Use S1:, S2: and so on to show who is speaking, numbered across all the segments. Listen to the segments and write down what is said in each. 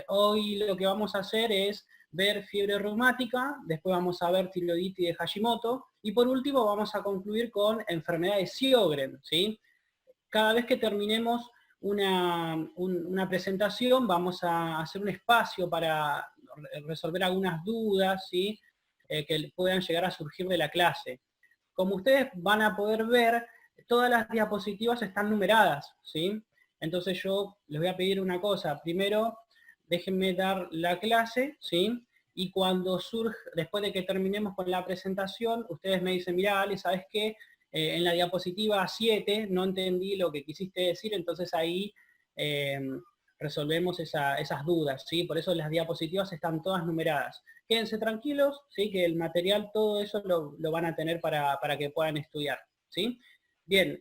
S1: hoy lo que vamos a hacer es ver fiebre reumática, después vamos a ver tiroiditis de Hashimoto, y por último vamos a concluir con enfermedad de Sjögren, ¿sí? Cada vez que terminemos una presentación, vamos a hacer un espacio para resolver algunas dudas, ¿sí? Que puedan llegar a surgir de la clase. Como ustedes van a poder ver, todas las diapositivas están numeradas, ¿sí? Entonces yo les voy a pedir una cosa. Primero, déjenme dar la clase, ¿sí? Y cuando surge, después de que terminemos con la presentación, ustedes me dicen, mira, Ale, ¿sabes qué? En la diapositiva 7 no entendí lo que quisiste decir, entonces ahí eh, resolvemos esas dudas, ¿sí? Por eso las diapositivas están todas numeradas. Quédense tranquilos, ¿sí? Que el material, todo eso lo van a tener para que puedan estudiar, ¿sí? Bien,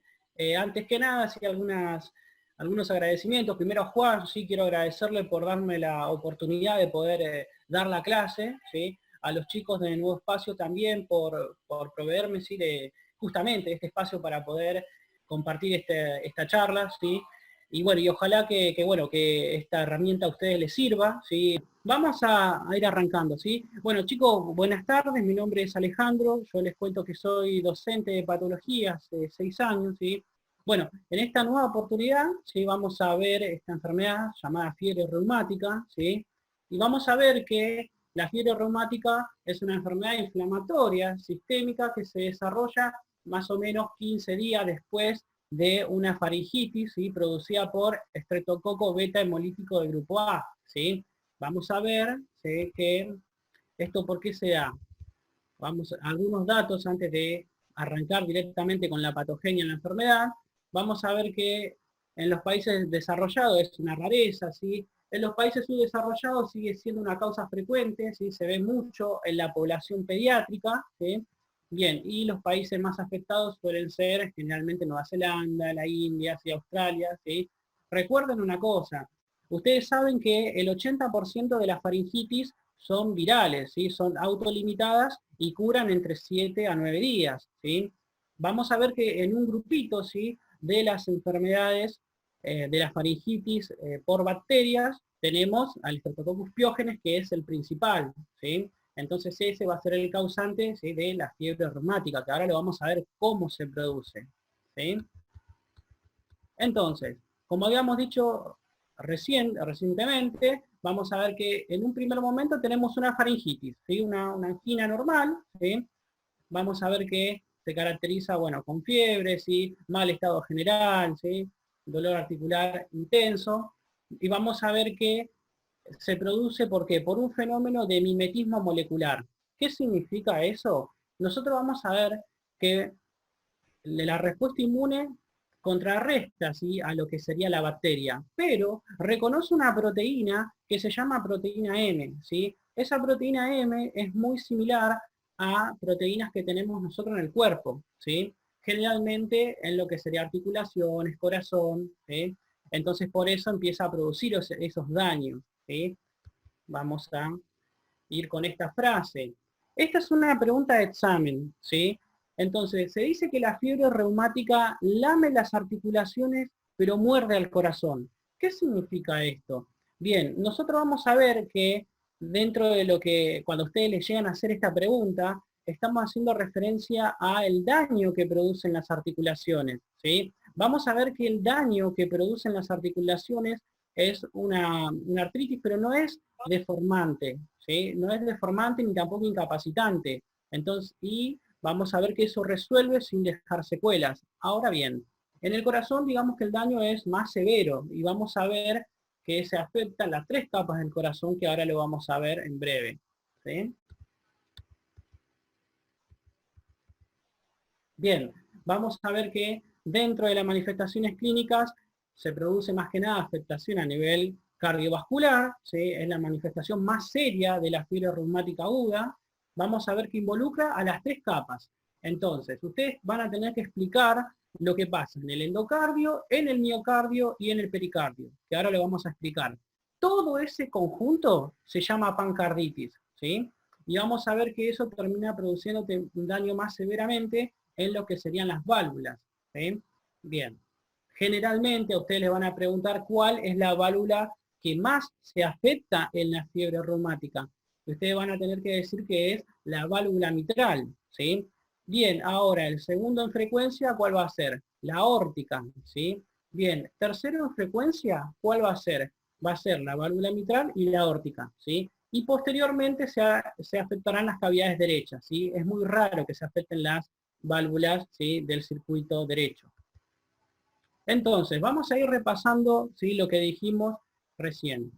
S1: antes que nada, sí, algunos agradecimientos. Primero a Juan, sí, quiero agradecerle por darme la oportunidad de poder dar la clase, ¿sí? A los chicos de Nuevo Espacio también por proveerme, ¿sí? De justamente este espacio para poder compartir esta charla, ¿sí? Y bueno, y ojalá bueno, que esta herramienta a ustedes les sirva, ¿sí? Vamos a ir arrancando, ¿sí? Bueno, chicos, buenas tardes, mi nombre es Alejandro, yo les cuento que soy docente de patología hace 6 años, ¿sí? Bueno, en esta nueva oportunidad, ¿sí? Vamos a ver esta enfermedad llamada fiebre reumática, ¿sí? Y vamos a ver que la fiebre reumática es una enfermedad inflamatoria sistémica que se desarrolla más o menos 15 días después de una faringitis, ¿sí? Producida por estreptococo beta hemolítico del grupo A, ¿sí? Vamos a ver, ¿sí? Que esto por qué se da. Vamos a algunos datos antes de arrancar directamente con la patogenia en la enfermedad. Vamos a ver que en los países desarrollados es una rareza, ¿sí? En los países subdesarrollados sigue siendo una causa frecuente, ¿sí? Se ve mucho en la población pediátrica, ¿sí? Bien, y los países más afectados suelen ser generalmente Nueva Zelanda, la India, ¿sí? Australia, ¿sí? Recuerden una cosa, ustedes saben que el 80% de las faringitis son virales, ¿sí? Son autolimitadas y curan entre 7 a 9 días, ¿sí? Vamos a ver que en un grupito, ¿sí? De las enfermedades de la faringitis por bacterias, tenemos al Streptococcus pyogenes, que es el principal, ¿sí? Entonces ese va a ser el causante, ¿sí? De la fiebre reumática, que ahora lo vamos a ver cómo se produce, ¿sí? Entonces, como habíamos dicho recientemente, vamos a ver que en un primer momento tenemos una faringitis, ¿sí? Una angina normal, ¿sí? Vamos a ver que se caracteriza, bueno, con fiebre, ¿sí? Mal estado general, ¿sí? Dolor articular intenso, y vamos a ver que se produce, ¿por qué? Por un fenómeno de mimetismo molecular. ¿Qué significa eso? Nosotros vamos a ver que la respuesta inmune contrarresta, ¿sí? A lo que sería la bacteria, pero reconoce una proteína que se llama proteína M, ¿sí? Esa proteína M es muy similar a proteínas que tenemos nosotros en el cuerpo, ¿sí? Generalmente en lo que sería articulaciones, corazón, ¿sí? Entonces por eso empieza a producir esos daños, ¿sí? Vamos a ir con esta frase. Esta es una pregunta de examen, ¿sí? Entonces, se dice que la fiebre reumática lame las articulaciones, pero muerde al corazón. ¿Qué significa esto? Bien, nosotros vamos a ver que dentro de lo que, cuando ustedes les llegan a hacer esta pregunta, estamos haciendo referencia al daño que producen las articulaciones, ¿sí? Vamos a ver que el daño que producen las articulaciones es una artritis, pero no es deformante, ¿sí? No es deformante ni tampoco incapacitante. Entonces, y vamos a ver que eso resuelve sin dejar secuelas. Ahora bien, en el corazón digamos que el daño es más severo y vamos a ver que se afectan las 3 capas del corazón que ahora lo vamos a ver en breve, ¿sí? Bien, vamos a ver que dentro de las manifestaciones clínicas se produce más que nada afectación a nivel cardiovascular, ¿sí? Es la manifestación más seria de la fiebre reumática aguda. Vamos a ver que involucra a las 3 capas. Entonces, ustedes van a tener que explicar lo que pasa en el endocardio, en el miocardio y en el pericardio, que ahora lo vamos a explicar. Todo ese conjunto se llama pancarditis, ¿sí? Y vamos a ver que eso termina produciendo un daño más severamente en lo que serían las válvulas, ¿sí? Bien. Generalmente a ustedes les van a preguntar cuál es la válvula que más se afecta en la fiebre reumática? Ustedes van a tener que decir que es la válvula mitral, ¿sí? Bien, ahora el segundo en frecuencia, ¿cuál va a ser? La aórtica, ¿sí? Bien, tercero en frecuencia, ¿cuál va a ser? Va a ser la válvula mitral y la aórtica, ¿sí? Y posteriormente se afectarán las cavidades derechas, ¿sí? Es muy raro que se afecten las válvulas, ¿sí?, del circuito derecho. Entonces, vamos a ir repasando, ¿sí?, lo que dijimos recién.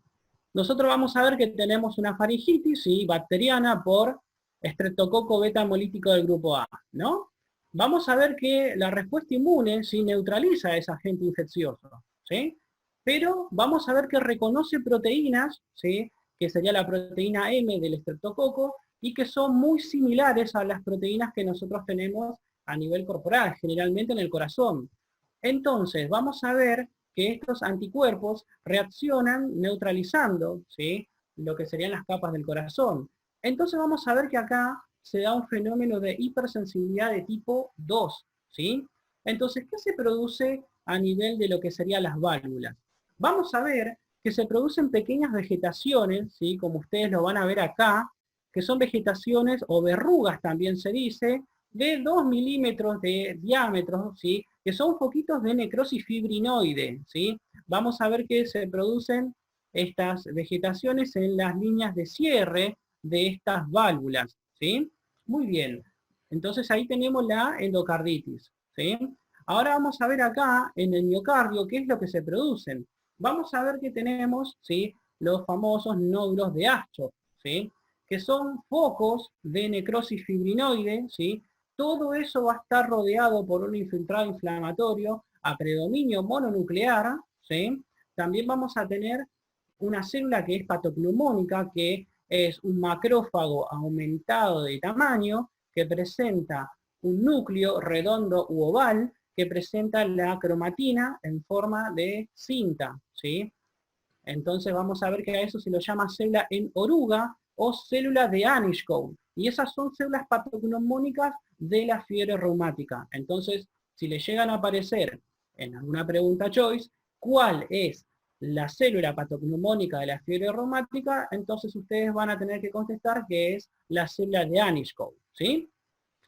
S1: Nosotros vamos a ver que tenemos una faringitis, ¿sí?, bacteriana por estreptococo beta hemolítico del grupo A, ¿no? Vamos a ver que la respuesta inmune, ¿sí?, neutraliza a ese agente infeccioso, ¿sí? Pero vamos a ver que reconoce proteínas, ¿sí?, que sería la proteína M del estreptococo, y que son muy similares a las proteínas que nosotros tenemos a nivel corporal, generalmente en el corazón. Entonces, vamos a ver que estos anticuerpos reaccionan neutralizando, ¿sí?, lo que serían las capas del corazón. Entonces vamos a ver que acá se da un fenómeno de hipersensibilidad de tipo 2, ¿sí? Entonces, ¿qué se produce a nivel de lo que serían las válvulas? Vamos a ver que se producen pequeñas vegetaciones, ¿sí?, como ustedes lo van a ver acá, que son vegetaciones o verrugas también se dice, de 2 milímetros de diámetro, ¿sí?, que son foquitos de necrosis fibrinoide, ¿sí? Vamos a ver que se producen estas vegetaciones en las líneas de cierre de estas válvulas, ¿sí? Muy bien. Entonces ahí tenemos la endocarditis, ¿sí? Ahora vamos a ver acá en el miocardio qué es lo que se producen. Vamos a ver que tenemos, ¿sí?, los famosos nódulos de Aschoff, ¿sí?, que son focos de necrosis fibrinoide, ¿sí? Todo eso va a estar rodeado por un infiltrado inflamatorio a predominio mononuclear, ¿sí? También vamos a tener una célula que es patognomónica, que es un macrófago aumentado de tamaño, que presenta un núcleo redondo u oval, que presenta la cromatina en forma de cinta, ¿sí? Entonces vamos a ver que a eso se lo llama célula en oruga o célula de Anichkow. Y esas son células patognomónicas de la fiebre reumática. Entonces, si le llegan a aparecer en alguna pregunta choice, ¿cuál es la célula patognomónica de la fiebre reumática? Entonces ustedes van a tener que contestar que es la célula de Anichkow, ¿sí?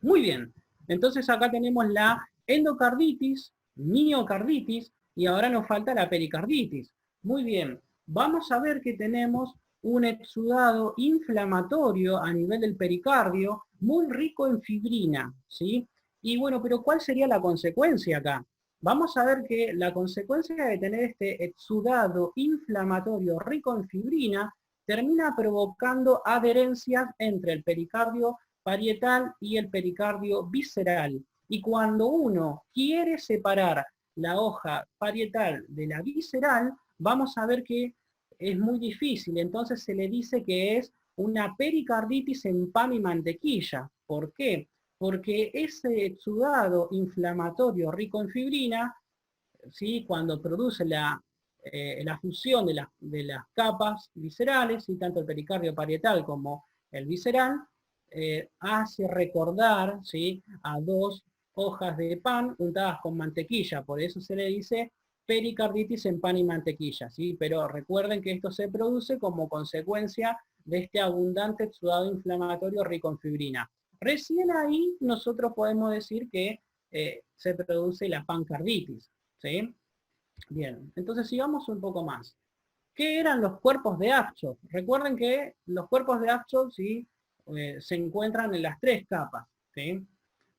S1: Muy bien. Entonces acá tenemos la endocarditis, miocarditis, y ahora nos falta la pericarditis. Muy bien. Vamos a ver que tenemos un exudado inflamatorio a nivel del pericardio, muy rico en fibrina, ¿sí? Y bueno, pero ¿cuál sería la consecuencia acá? Vamos a ver que la consecuencia de tener este exudado inflamatorio rico en fibrina termina provocando adherencias entre el pericardio parietal y el pericardio visceral. Y cuando uno quiere separar la hoja parietal de la visceral, vamos a ver que es muy difícil. Entonces se le dice que es una pericarditis en pan y mantequilla. ¿Por qué? Porque ese exudado inflamatorio rico en fibrina, ¿sí?, cuando produce la fusión de las capas viscerales, ¿sí?, tanto el pericardio parietal como el visceral, hace recordar, ¿sí?, a dos hojas de pan untadas con mantequilla. Por eso se le dice pericarditis en pan y mantequilla, ¿sí? Pero recuerden que esto se produce como consecuencia de este abundante exudado inflamatorio rico en fibrina. Recién ahí nosotros podemos decir que se produce la pancarditis, ¿sí? Bien, entonces sigamos un poco más. ¿Qué eran los cuerpos de Aschoff? Recuerden que los cuerpos de Aschoff, ¿sí?, se encuentran en las tres capas, ¿sí?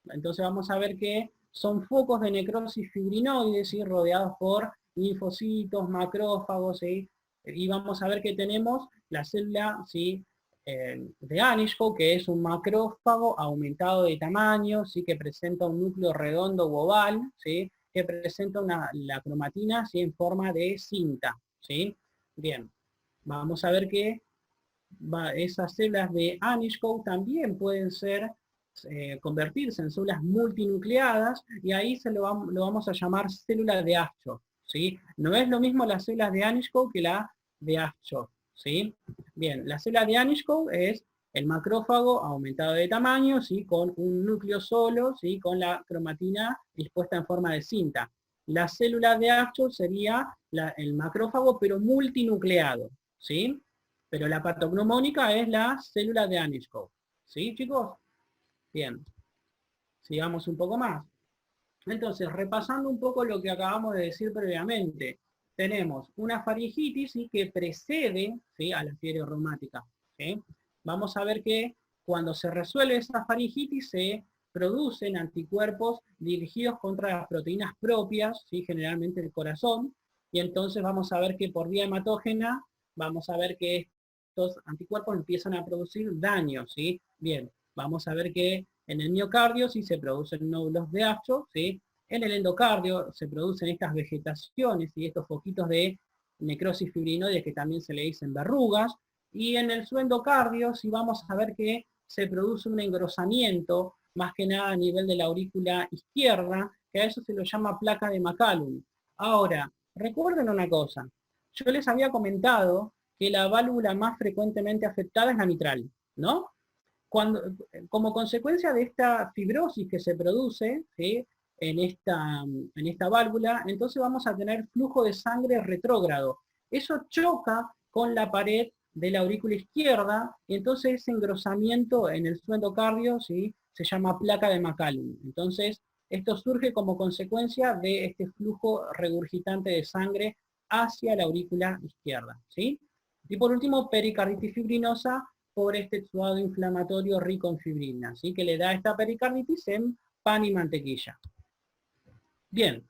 S1: Entonces vamos a ver que son focos de necrosis fibrinoide, ¿sí?, rodeados por linfocitos, macrófagos, ¿sí? Y vamos a ver que tenemos la célula, ¿sí?, de Anichkow, que es un macrófago aumentado de tamaño, ¿sí?, que presenta un núcleo redondo u oval, ¿sí?, que presenta la cromatina, ¿sí?, en forma de cinta, ¿sí? Bien, vamos a ver que esas células de Anichkow también pueden convertirse en células multinucleadas, y ahí lo vamos a llamar célula de Aschoff, ¿sí? No es lo mismo las células de Anichkow que la de Aschoff, ¿sí? Bien, la célula de Anichkow es el macrófago aumentado de tamaño, ¿sí?, con un núcleo solo, ¿sí?, con la cromatina dispuesta en forma de cinta. La célula de Ashford sería el macrófago, pero multinucleado, ¿sí? Pero la patognomónica es la célula de Anichkov, ¿sí, chicos? Bien, sigamos un poco más. Entonces, repasando un poco lo que acabamos de decir previamente, tenemos una faringitis, ¿sí?, que precede, ¿sí?, a la fiebre reumática, ¿sí? Vamos a ver que cuando se resuelve esa faringitis se producen anticuerpos dirigidos contra las proteínas propias, ¿sí?, generalmente el corazón, y entonces vamos a ver que por vía hematógena, vamos a ver que estos anticuerpos empiezan a producir daño, ¿sí? Bien, vamos a ver que en el miocardio sí se producen nódulos de Ashford, ¿sí? En el endocardio se producen estas vegetaciones y estos foquitos de necrosis fibrinoide que también se le dicen verrugas, y en el subendocardio sí vamos a ver que se produce un engrosamiento, más que nada a nivel de la aurícula izquierda, que a eso se lo llama placa de McCallum. Ahora, recuerden una cosa, yo les había comentado que la válvula más frecuentemente afectada es la mitral, ¿no? Cuando, como consecuencia de esta fibrosis que se produce, ¿sí?, en esta válvula, entonces vamos a tener flujo de sangre retrógrado. Eso choca con la pared de la aurícula izquierda, y entonces ese engrosamiento en el subendocardio, ¿sí?, se llama placa de McCallum. Entonces, esto surge como consecuencia de este flujo regurgitante de sangre hacia la aurícula izquierda, ¿sí? Y por último, pericarditis fibrinosa, por este exudado inflamatorio rico en fibrina, ¿sí?, que le da esta pericarditis en pan y mantequilla. Bien,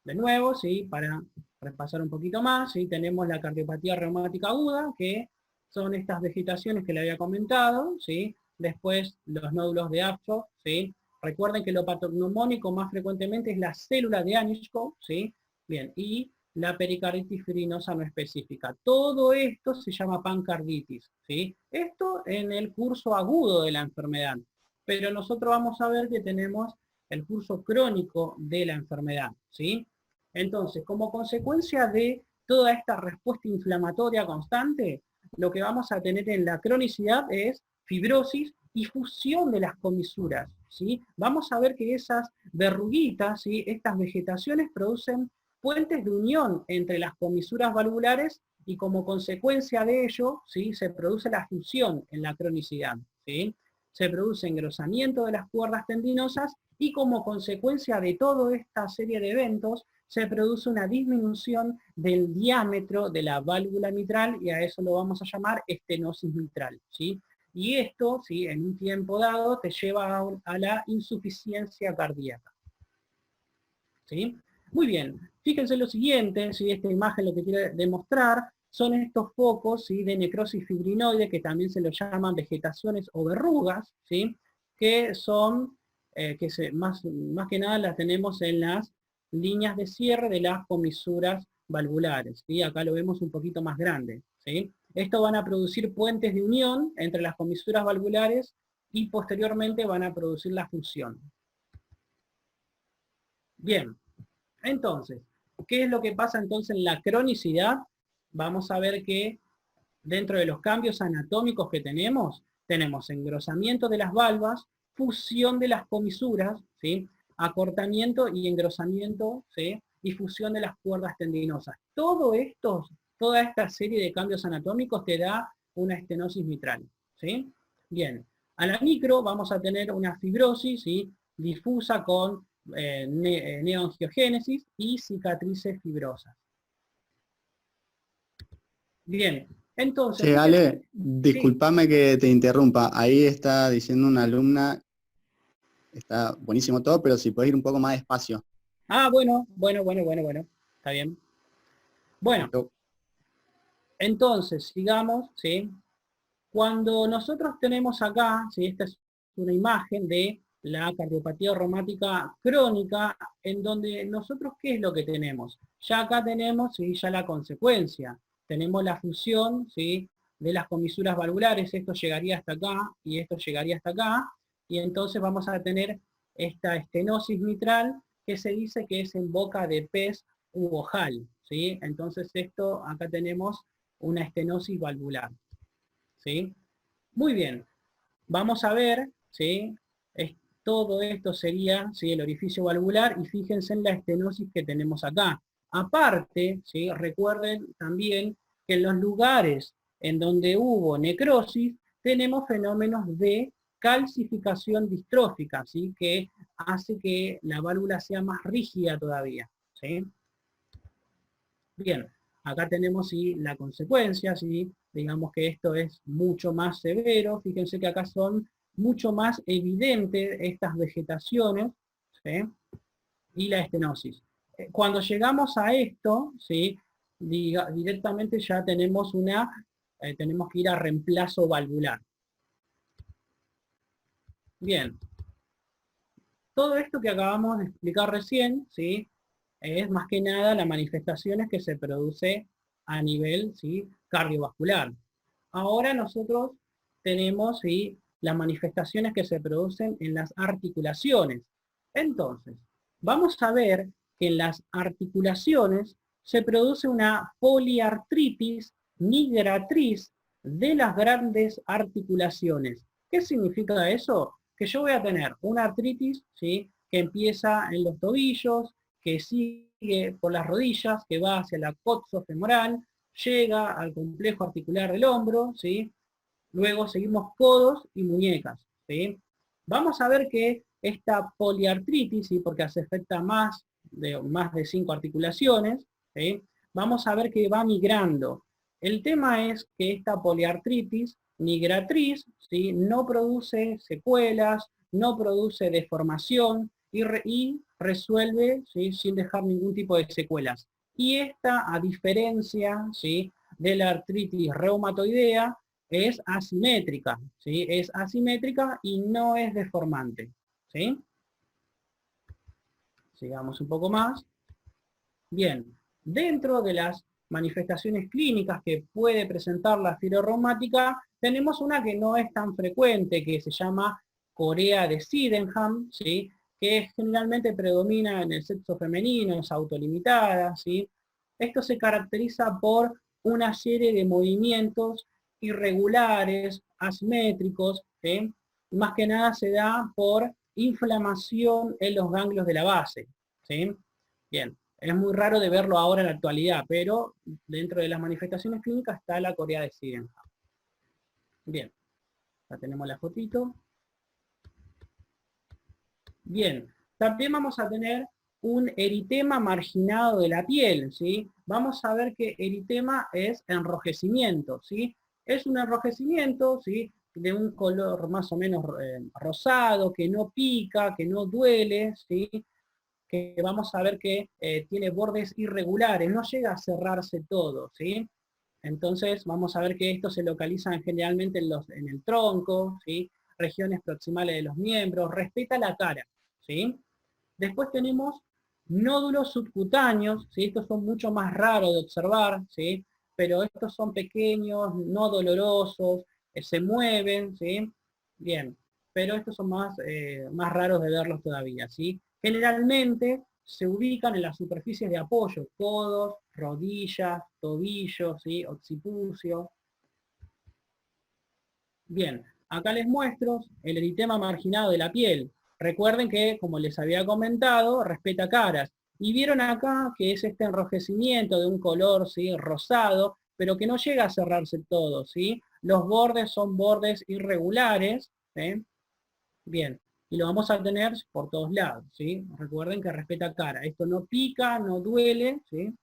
S1: de nuevo, ¿sí?, para repasar un poquito más, ¿sí?, tenemos la cardiopatía reumática aguda, que son estas vegetaciones que le había comentado, ¿sí? Después los nódulos de Ashford, ¿sí? Recuerden que lo patognomónico más frecuentemente es la célula de Anichkov, ¿sí? Bien, y la pericarditis fibrinosa no específica. Todo esto se llama pancarditis, ¿sí? Esto en el curso agudo de la enfermedad. Pero nosotros vamos a ver que tenemos el curso crónico de la enfermedad, ¿sí? Entonces, como consecuencia de toda esta respuesta inflamatoria constante, lo que vamos a tener en la cronicidad es fibrosis y fusión de las comisuras, ¿sí? Vamos a ver que esas verruguitas, ¿sí?, estas vegetaciones producen puentes de unión entre las comisuras valvulares, y como consecuencia de ello, ¿sí?, se produce la fusión en la cronicidad, ¿sí? Se produce engrosamiento de las cuerdas tendinosas, y como consecuencia de toda esta serie de eventos, se produce una disminución del diámetro de la válvula mitral, y a eso lo vamos a llamar estenosis mitral, ¿sí? Y esto, ¿sí?, en un tiempo dado te lleva a la insuficiencia cardíaca, ¿sí? Muy bien, fíjense lo siguiente, ¿sí?, esta imagen lo que quiere demostrar son estos focos, ¿sí?, de necrosis fibrinoide, que también se lo llaman vegetaciones o verrugas, ¿sí?, que son, más que nada las tenemos en las líneas de cierre de las comisuras valvulares, ¿sí? Acá lo vemos un poquito más grande, ¿sí? Esto van a producir puentes de unión entre las comisuras valvulares, y posteriormente van a producir la fusión. Bien, entonces, ¿qué es lo que pasa entonces en la cronicidad? Vamos a ver que dentro de los cambios anatómicos que tenemos engrosamiento de las valvas, fusión de las comisuras, ¿sí?, acortamiento y engrosamiento, ¿sí?, y fusión de las cuerdas tendinosas. Toda esta serie de cambios anatómicos te da una estenosis mitral, ¿sí? Bien, a la micro vamos a tener una fibrosis, ¿sí?, difusa con neoangiogénesis y cicatrices fibrosas. Bien, entonces,
S2: Che,
S1: fíjense,
S2: Ale,
S1: sí.
S2: discúlpame que te interrumpa. Ahí está diciendo una alumna, está buenísimo todo, pero si puedes ir un poco más despacio.
S1: Ah, bueno, está bien. Bueno,
S2: Perfecto.
S1: entonces, sigamos, ¿sí? Cuando nosotros tenemos acá, ¿sí?, esta es una imagen de la cardiopatía reumática crónica, en donde nosotros, ¿qué es lo que tenemos? Ya acá tenemos, ¿sí?, ya la consecuencia. Tenemos la fusión, ¿sí?, de las comisuras valvulares, esto llegaría hasta acá, y esto llegaría hasta acá, y entonces vamos a tener esta estenosis mitral, que se dice que es en boca de pez u ojal, ¿sí? Entonces esto, acá tenemos una estenosis valvular, ¿sí? Muy bien, vamos a ver, ¿sí?, Todo esto sería, ¿sí?, el orificio valvular, y fíjense en la estenosis que tenemos acá. Aparte, ¿sí?, recuerden también que en los lugares en donde hubo necrosis, tenemos fenómenos de calcificación distrófica, ¿sí?, que hace que la válvula sea más rígida todavía, ¿sí? Bien, acá tenemos, ¿sí?, la consecuencia, ¿sí? Digamos que esto es mucho más severo. Fíjense que acá son mucho más evidentes estas vegetaciones, ¿sí?, y la estenosis. Cuando llegamos a esto, ¿sí?, directamente ya tenemos tenemos que ir a reemplazo valvular. Bien, todo esto que acabamos de explicar recién, ¿sí?, es más que nada las manifestaciones que se produce a nivel, ¿sí?, cardiovascular. Ahora nosotros tenemos, ¿sí?, las manifestaciones que se producen en las articulaciones. Entonces, vamos a ver que en las articulaciones se produce una poliartritis migratriz de las grandes articulaciones. ¿Qué significa eso? Que yo voy a tener una artritis, ¿sí?, que empieza en los tobillos, que sigue por las rodillas, que va hacia la coxofemoral, llega al complejo articular del hombro, ¿sí? Luego seguimos codos y muñecas, ¿sí? Vamos a ver que esta poliartritis, ¿sí?, porque se afecta más de 5 articulaciones, ¿sí?, vamos a ver que va migrando. El tema es que esta poliartritis migratriz, ¿sí?, no produce secuelas, no produce deformación y resuelve, ¿sí?, sin dejar ningún tipo de secuelas. Y esta, a diferencia, ¿sí?, de la artritis reumatoidea, es asimétrica, ¿sí? Es asimétrica y no es deformante, ¿sí? Sigamos un poco más. Bien, dentro de las manifestaciones clínicas que puede presentar la fiebre reumática, tenemos una que no es tan frecuente, que se llama corea de Sydenham, ¿sí?, que generalmente predomina en el sexo femenino, es autolimitada, ¿sí? Esto se caracteriza por una serie de movimientos irregulares, asimétricos, ¿sí? Más que nada se da por inflamación en los ganglios de la base, ¿sí? Bien, es muy raro de verlo ahora en la actualidad, pero dentro de las manifestaciones clínicas está la corea de Sydenham. Bien, ya tenemos la fotito. Bien, también vamos a tener un eritema marginado de la piel, ¿sí? Vamos a ver que eritema es enrojecimiento, ¿sí? Es un enrojecimiento, ¿sí?, de un color más o menos rosado, que no pica, que no duele, ¿sí?, que vamos a ver que tiene bordes irregulares, no llega a cerrarse todo, ¿sí? Entonces vamos a ver que estos se localizan generalmente en el tronco, ¿sí?, regiones proximales de los miembros, respeta la cara, ¿sí? Después tenemos nódulos subcutáneos, ¿sí? Estos son mucho más raros de observar, ¿sí?, pero estos son pequeños, no dolorosos, se mueven, ¿sí? Bien, pero estos son más raros de verlos todavía, ¿sí? Generalmente se ubican en las superficies de apoyo, codos, rodillas, tobillos, ¿sí?, occipucio. Bien, acá les muestro el eritema marginado de la piel. Recuerden que, como les había comentado, respeta caras. Y vieron acá que es este enrojecimiento de un color, ¿sí?, rosado, pero que no llega a cerrarse todo, ¿sí? Los bordes son bordes irregulares, ¿sí? Bien, y lo vamos a tener por todos lados, ¿sí? Recuerden que respeta cara. Esto no pica, no duele, ¿sí?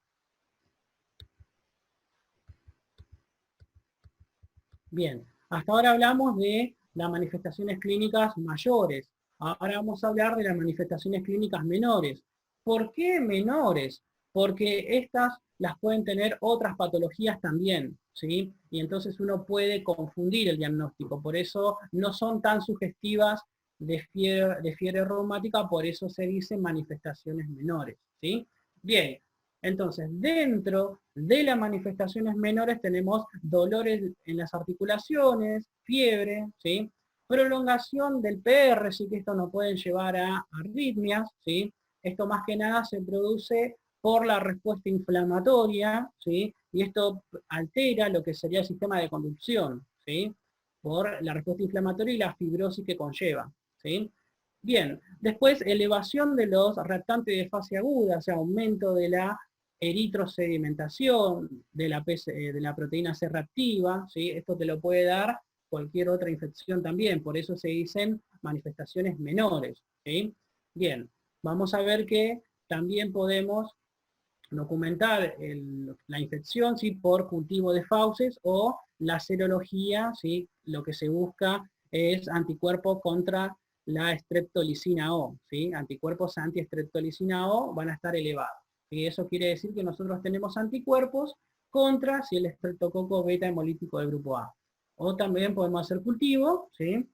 S1: Bien, hasta ahora hablamos de las manifestaciones clínicas mayores. Ahora vamos a hablar de las manifestaciones clínicas menores. ¿Por qué menores? Porque estas las pueden tener otras patologías también, ¿sí? Y entonces uno puede confundir el diagnóstico. Por eso no son tan sugestivas de fiebre reumática, por eso se dicen manifestaciones menores, ¿sí? Bien, entonces, dentro de las manifestaciones menores tenemos dolores en las articulaciones, fiebre, ¿sí?, prolongación del PR, sí, que esto nos puede llevar a arritmias, ¿sí? Esto más que nada se produce por la respuesta inflamatoria, ¿sí?, y esto altera lo que sería el sistema de conducción, ¿sí?, por la respuesta inflamatoria y la fibrosis que conlleva, ¿sí? Bien, después elevación de los reactantes de fase aguda, o sea, aumento de la eritrosedimentación de la proteína C reactiva, ¿sí? Esto te lo puede dar cualquier otra infección también, por eso se dicen manifestaciones menores, ¿sí? Bien, vamos a ver que también podemos documentar la infección, ¿sí? Por cultivo de fauces o la serología, ¿sí? Lo que se busca es anticuerpos contra la streptolicina O, ¿sí? Anticuerpos anti-streptolicina O van a estar elevados. Y eso quiere decir que nosotros tenemos anticuerpos contra si el estreptococo beta hemolítico del grupo A. O también podemos hacer cultivo, ¿sí?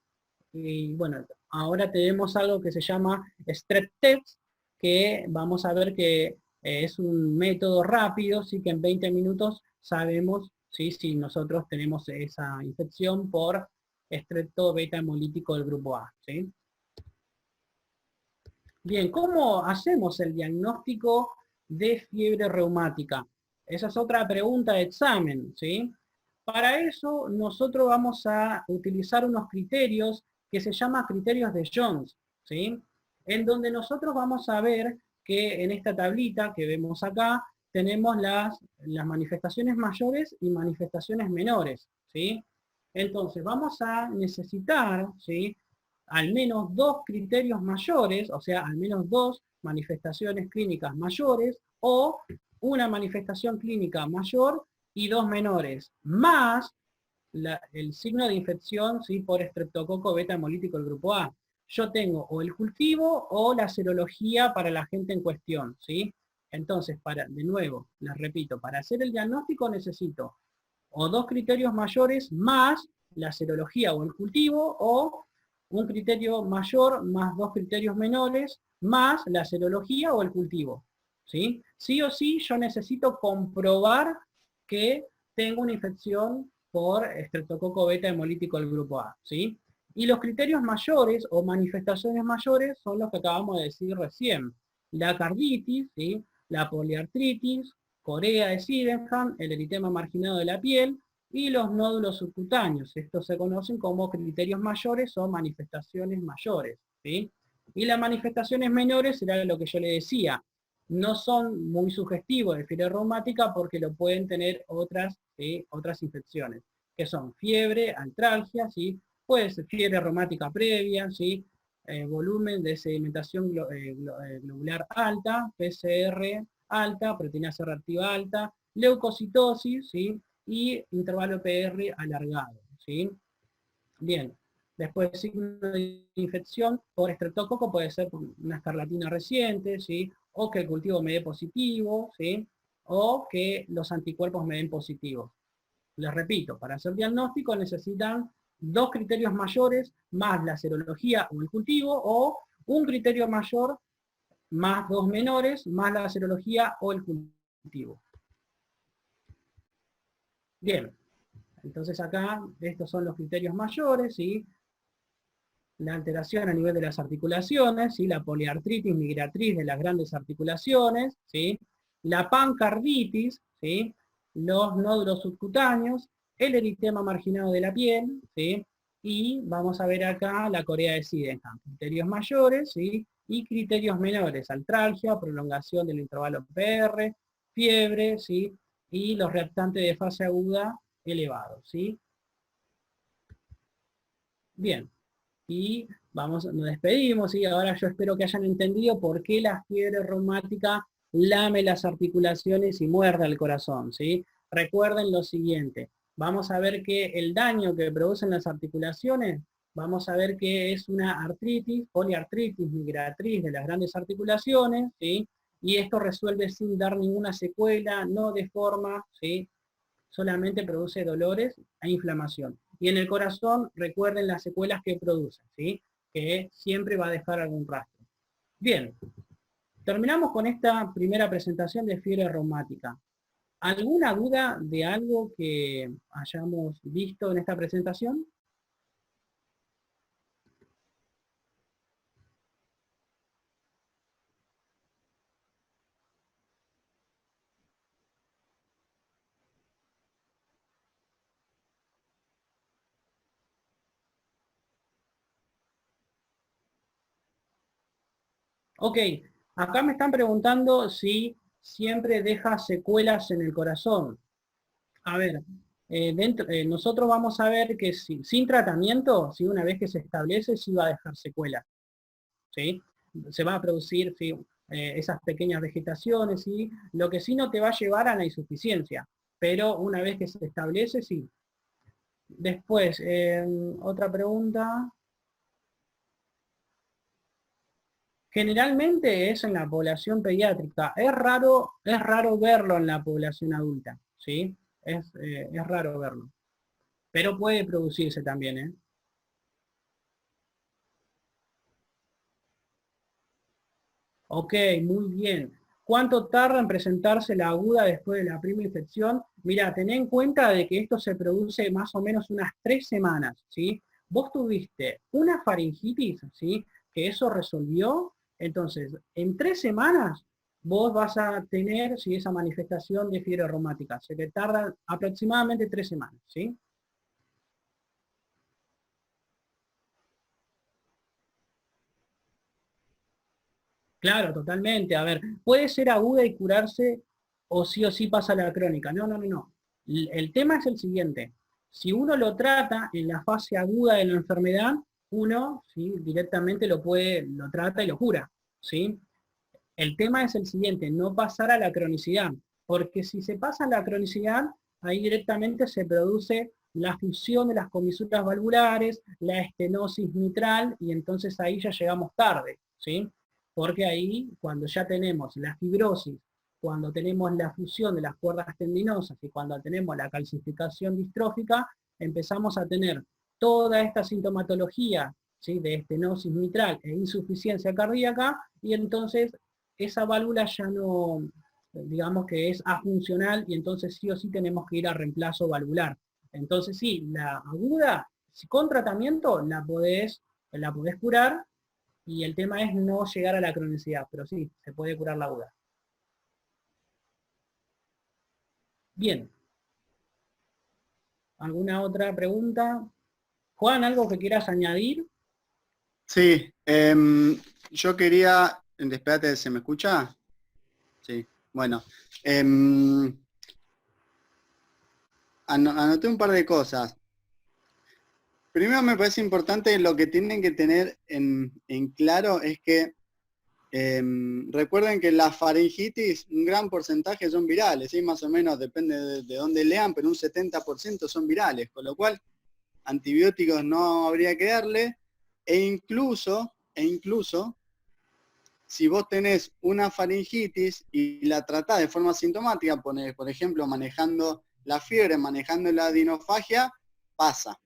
S1: Y bueno, ahora tenemos algo que se llama strep test, que vamos a ver que es un método rápido, sí que en 20 minutos sabemos, ¿sí? Si nosotros tenemos esa infección por estrepto beta hemolítico del grupo A, ¿sí? Bien, ¿cómo hacemos el diagnóstico de fiebre reumática? Esa es otra pregunta de examen, ¿sí? Para eso nosotros vamos a utilizar unos criterios que se llaman criterios de Jones, ¿sí? En donde nosotros vamos a ver que en esta tablita que vemos acá tenemos las manifestaciones mayores y manifestaciones menores, ¿sí? Entonces vamos a necesitar, ¿sí? Al menos dos criterios mayores, o sea, al menos dos manifestaciones clínicas mayores, o una manifestación clínica mayor y dos menores, más el signo de infección, ¿sí? Por estreptococo beta hemolítico del grupo A. Yo tengo o el cultivo o la serología para la gente en cuestión, ¿sí? Entonces, de nuevo, les repito, para hacer el diagnóstico necesito o dos criterios mayores más la serología o el cultivo, o un criterio mayor más dos criterios menores más la serología o el cultivo. ¿Sí? Sí o sí yo necesito comprobar que tengo una infección por estreptococo beta hemolítico del grupo A. ¿Sí? Y los criterios mayores o manifestaciones mayores son los que acabamos de decir recién. La carditis, ¿sí? La poliartritis, corea de Sydenham, el eritema marginado de la piel y los nódulos subcutáneos. Estos se conocen como criterios mayores o manifestaciones mayores, ¿sí? Y las manifestaciones menores será lo que yo le decía. No son muy sugestivos de fiebre reumática porque lo pueden tener otras, ¿sí? Otras infecciones, que son fiebre, artralgia, ¿sí? Puede ser fiebre reumática previa, ¿sí? Volumen de sedimentación globular alta, PCR alta, proteína C reactiva alta, leucocitosis, ¿sí? Y intervalo PR alargado, ¿sí? Bien, después signo de infección por estreptococo puede ser una escarlatina reciente, ¿sí? O que el cultivo me dé positivo, ¿sí? O que los anticuerpos me den positivos. Les repito, para hacer diagnóstico necesitan dos criterios mayores más la serología o el cultivo, o un criterio mayor más dos menores más la serología o el cultivo. Bien, entonces acá estos son los criterios mayores, ¿sí? La alteración a nivel de las articulaciones, ¿sí? La poliartritis migratriz de las grandes articulaciones, ¿sí? La pancarditis, ¿sí? Los nódulos subcutáneos, el eritema marginado de la piel, ¿sí? Y vamos a ver acá la corea de Sydenham, criterios mayores, ¿sí? Y criterios menores, artralgia, prolongación del intervalo PR, fiebre, ¿sí? Y los reactantes de fase aguda elevados, ¿sí? Bien, y nos despedimos, y ahora yo espero que hayan entendido por qué la fiebre reumática lame las articulaciones y muerde el corazón, ¿sí? Recuerden lo siguiente, vamos a ver que el daño que producen las articulaciones, vamos a ver que es una artritis, poliartritis migratriz de las grandes articulaciones, ¿sí? Y esto resuelve sin dar ninguna secuela, no deforma, ¿sí? Solamente produce dolores e inflamación. Y en el corazón, recuerden las secuelas que produce, ¿sí? Que siempre va a dejar algún rastro. Bien, terminamos con esta primera presentación de fiebre reumática. ¿Alguna duda de algo que hayamos visto en esta presentación? Ok, acá me están preguntando si siempre deja secuelas en el corazón. A ver, nosotros vamos a ver que sin tratamiento, si una vez que se establece, sí va a dejar secuelas, ¿sí? Se va a producir sí, esas pequeñas vegetaciones, ¿sí? Lo que sí no te va a llevar a la insuficiencia, pero una vez que se establece, sí. Después, otra pregunta. Generalmente es en la población pediátrica. Es raro verlo en la población adulta, ¿sí? Es raro verlo. Pero puede producirse también, ¿eh? Ok, muy bien. ¿Cuánto tarda en presentarse la aguda después de la primera infección? Mira, ten en cuenta de que esto se produce más o menos unas 3 semanas, ¿sí? Vos tuviste una faringitis, ¿sí? Que eso resolvió. Entonces, en 3 semanas vos vas a tener, ¿sí? Esa manifestación de fiebre reumática. Se te tarda aproximadamente 3 semanas, ¿sí? Claro, totalmente. A ver, puede ser aguda y curarse o sí pasa a la crónica. No, no, no, no. El tema es el siguiente. Si uno lo trata en la fase aguda de la enfermedad, uno ¿sí? directamente lo trata y lo cura. ¿Sí? El tema es el siguiente, no pasar a la cronicidad. Porque si se pasa a la cronicidad, ahí directamente se produce la fusión de las comisuras valvulares, la estenosis mitral, y entonces ahí ya llegamos tarde. ¿Sí? Porque ahí, cuando ya tenemos la fibrosis, cuando tenemos la fusión de las cuerdas tendinosas y cuando tenemos la calcificación distrófica, empezamos a tener toda esta sintomatología, ¿sí? De estenosis mitral e insuficiencia cardíaca, y entonces esa válvula ya no, digamos que es afuncional, y entonces sí o sí tenemos que ir a reemplazo valvular. Entonces sí, la aguda, si con tratamiento la podés curar, y el tema es no llegar a la cronicidad, pero sí, se puede curar la aguda. Bien, ¿alguna otra pregunta? Juan, ¿algo que quieras añadir?
S2: Sí, yo quería, espérate, ¿se me escucha? Sí, bueno, em, anoté un par de cosas. Primero me parece importante lo que tienen que tener en claro es que recuerden que las faringitis, un gran porcentaje son virales, ¿sí? Más o menos depende de dónde lean, pero un 70% son virales, con lo cual antibióticos no habría que darle, e incluso si vos tenés una faringitis y la tratás de forma sintomática, por ejemplo, manejando la fiebre, manejando la adenofagia, pasa.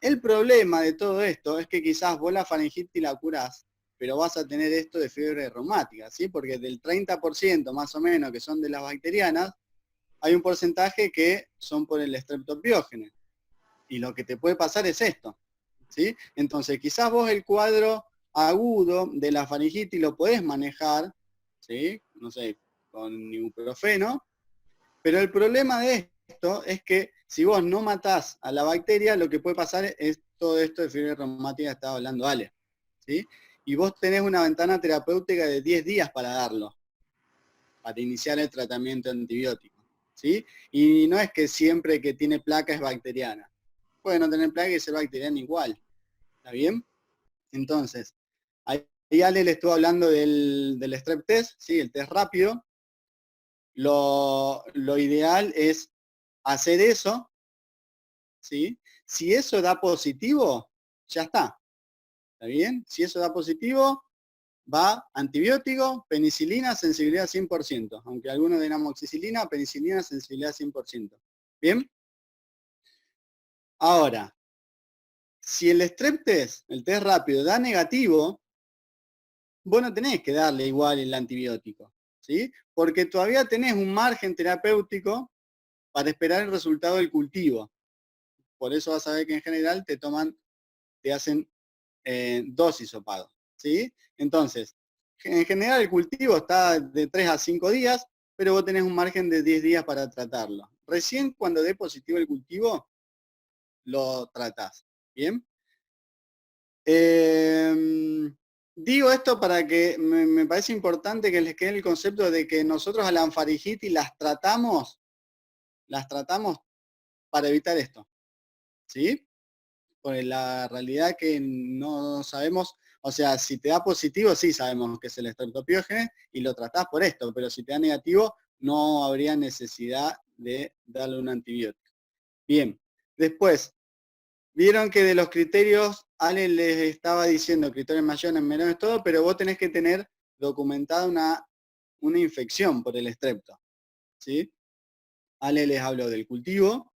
S2: El problema de todo esto es que quizás vos la faringitis la curás, pero vas a tener esto de fiebre reumática, ¿sí? Porque del 30% más o menos que son de las bacterianas, hay un porcentaje que son por el streptopiógeno. Y lo que te puede pasar es esto, ¿sí? Entonces, quizás vos el cuadro agudo de la faringitis lo podés manejar, ¿sí? No sé, con ibuprofeno, pero el problema de esto es que si vos no matás a la bacteria, lo que puede pasar es todo esto de fiebre reumática que estaba hablando Ale, ¿sí? Y vos tenés una ventana terapéutica de 10 días para darlo, para iniciar el tratamiento antibiótico, ¿sí? Y no es que siempre que tiene placa es bacteriana. Puede no tener placa y ser bacteriana igual, ¿está bien? Entonces, ahí Ale le estuvo hablando del strep test, ¿sí? El test rápido. Lo ideal es hacer eso, ¿sí? Si eso da positivo, ya está. ¿Está bien? Si eso da positivo, va antibiótico, penicilina, sensibilidad 100%. Aunque algunos den amoxicilina, penicilina, sensibilidad 100%. ¿Bien? Ahora, si el strep test, el test rápido, da negativo, vos no tenés que darle igual el antibiótico, ¿sí? Porque todavía tenés un margen terapéutico para esperar el resultado del cultivo. Por eso vas a ver que en general te hacen dos hisopados, ¿sí? Entonces, en general el cultivo está de 3 a 5 días, pero vos tenés un margen de 10 días para tratarlo. Recién cuando dé positivo el cultivo, lo tratás, ¿bien? Digo esto para que me parece importante que les quede el concepto de que nosotros a la anfaringitis las tratamos para evitar esto, ¿sí? Porque la realidad que no sabemos, o sea, si te da positivo, sí sabemos que es el estreptopiógenes y lo tratás por esto, pero si te da negativo, no habría necesidad de darle un antibiótico. Bien, después, vieron que de los criterios, Ale les estaba diciendo criterios mayores, menores, todo, pero vos tenés que tener documentada una infección por el estrepto, ¿sí? Ale les habló del cultivo,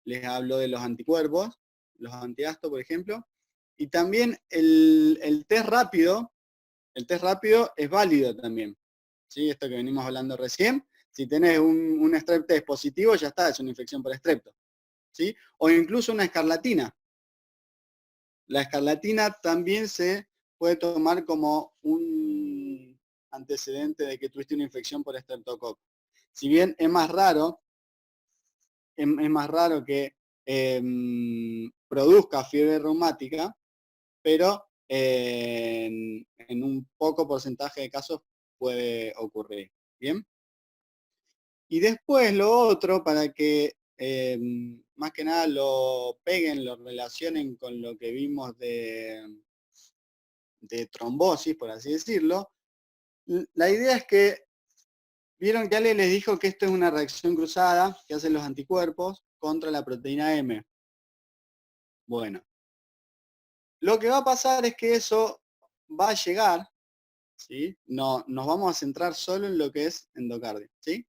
S2: les habló de los anticuerpos, los antiasto, por ejemplo, y también el test rápido es válido también, ¿sí? Esto que venimos hablando recién, si tenés un strep test positivo, ya está, es una infección por estrepto, ¿sí? O incluso una escarlatina. La escarlatina también se puede tomar como un antecedente de que tuviste una infección por estreptococo. Si bien es más raro que produzca fiebre reumática, pero en un poco porcentaje de casos puede ocurrir. ¿Bien? Y después lo otro, para que más que nada lo peguen, lo relacionen con lo que vimos de trombosis, por así decirlo, la idea es que, vieron que Ale les dijo que esto es una reacción cruzada que hacen los anticuerpos contra la proteína M. Bueno, lo que va a pasar es que eso va a llegar, ¿sí? No, nos vamos a centrar solo en lo que es endocardio, ¿sí?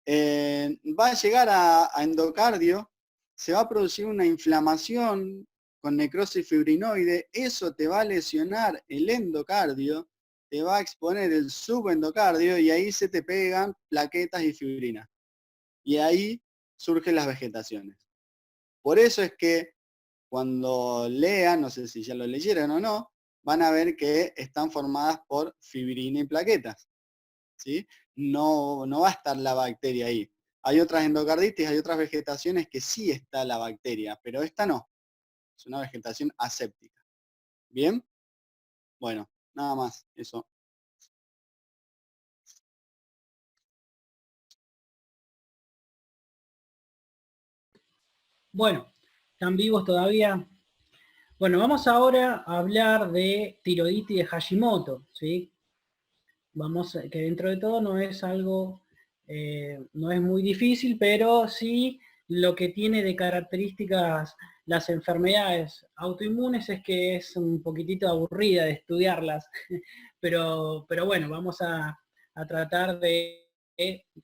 S2: Va a llegar a endocardio, se va a producir una inflamación con necrosis fibrinoide, eso te va a lesionar el endocardio, te va a exponer el subendocardio y ahí se te pegan plaquetas y fibrina. Y ahí surgen las vegetaciones. Por eso es que cuando lean, no sé si ya lo leyeron o no, van a ver que están formadas por fibrina y plaquetas, ¿sí? No va a estar la bacteria ahí. Hay otras endocarditis, hay otras vegetaciones que sí está la bacteria, pero esta no. Es una vegetación aséptica. ¿Bien? Bueno, nada más, eso.
S1: Bueno, ¿están vivos todavía? Bueno, vamos ahora a hablar de tiroiditis de Hashimoto, ¿sí? Que dentro de todo no es algo, no es muy difícil, pero sí lo que tiene de características las enfermedades autoinmunes es que es un poquitito aburrida de estudiarlas, pero bueno, vamos a tratar de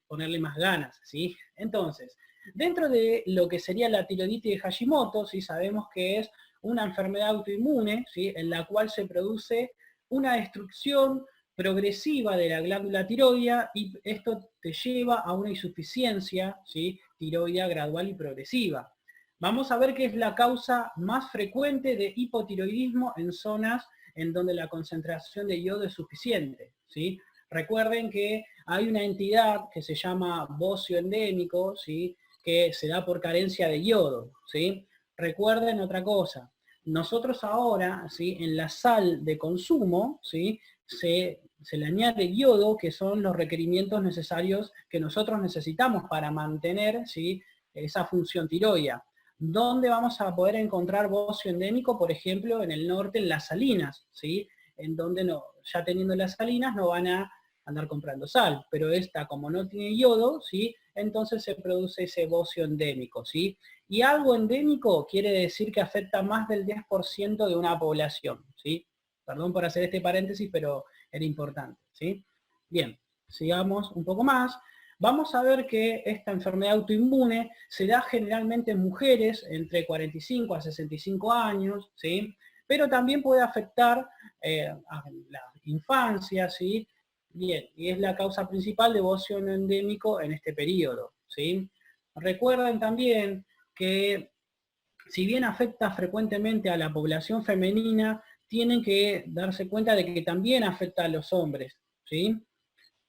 S1: ponerle más ganas, ¿sí? Entonces, dentro de lo que sería la tiroiditis de Hashimoto, sí sabemos que es una enfermedad autoinmune, ¿sí? En la cual se produce una destrucción progresiva de la glándula tiroidea y esto te lleva a una insuficiencia, ¿sí? Tiroidea gradual y progresiva. Vamos a ver qué es la causa más frecuente de hipotiroidismo en zonas en donde la concentración de yodo es suficiente, ¿sí? Recuerden que hay una entidad que se llama bocio endémico, ¿sí? Que se da por carencia de yodo, ¿sí? Recuerden otra cosa, nosotros ahora, ¿sí? En la sal de consumo, ¿sí? Se le añade yodo, que son los requerimientos necesarios que nosotros necesitamos para mantener, ¿sí? Esa función tiroidea. ¿Dónde vamos a poder encontrar bocio endémico? Por ejemplo, en el norte, en las salinas, ¿sí? En donde no, ya teniendo las salinas no van a andar comprando sal, pero esta como no tiene yodo, ¿sí? Entonces se produce ese bocio endémico, ¿sí? Y algo endémico quiere decir que afecta más del 10% de una población, ¿sí? Perdón por hacer este paréntesis, pero era importante, ¿sí? Bien, sigamos un poco más. Vamos a ver que esta enfermedad autoinmune se da generalmente en mujeres entre 45 a 65 años, ¿sí? Pero también puede afectar a la infancia, ¿sí? Bien, y es la causa principal de bocio endémico en este periodo, ¿sí? Recuerden también que si bien afecta frecuentemente a la población femenina, tienen que darse cuenta de que también afecta a los hombres, ¿sí?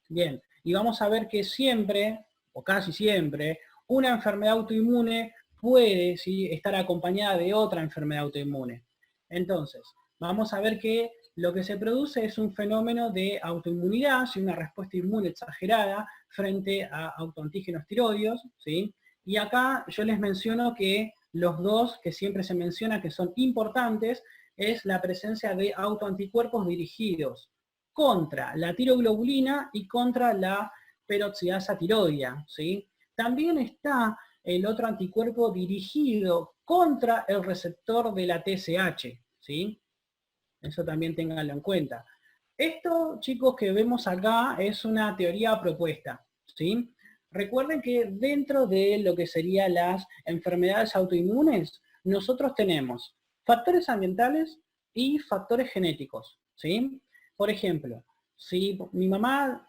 S1: Bien, y vamos a ver que siempre, o casi siempre, una enfermedad autoinmune puede, ¿sí? Estar acompañada de otra enfermedad autoinmune. Entonces, vamos a ver que lo que se produce es un fenómeno de autoinmunidad, ¿sí? Una respuesta inmune exagerada frente a autoantígenos tiroideos, ¿sí? Y acá yo les menciono que los dos que siempre se menciona que son importantes es la presencia de autoanticuerpos dirigidos contra la tiroglobulina y contra la peroxidasa tiroidea, ¿sí? También está el otro anticuerpo dirigido contra el receptor de la TSH, ¿sí? Eso también ténganlo en cuenta. Esto, chicos, que vemos acá es una teoría propuesta, ¿sí? Recuerden que dentro de lo que serían las enfermedades autoinmunes, nosotros tenemos factores ambientales y factores genéticos, ¿sí? Por ejemplo, si mi mamá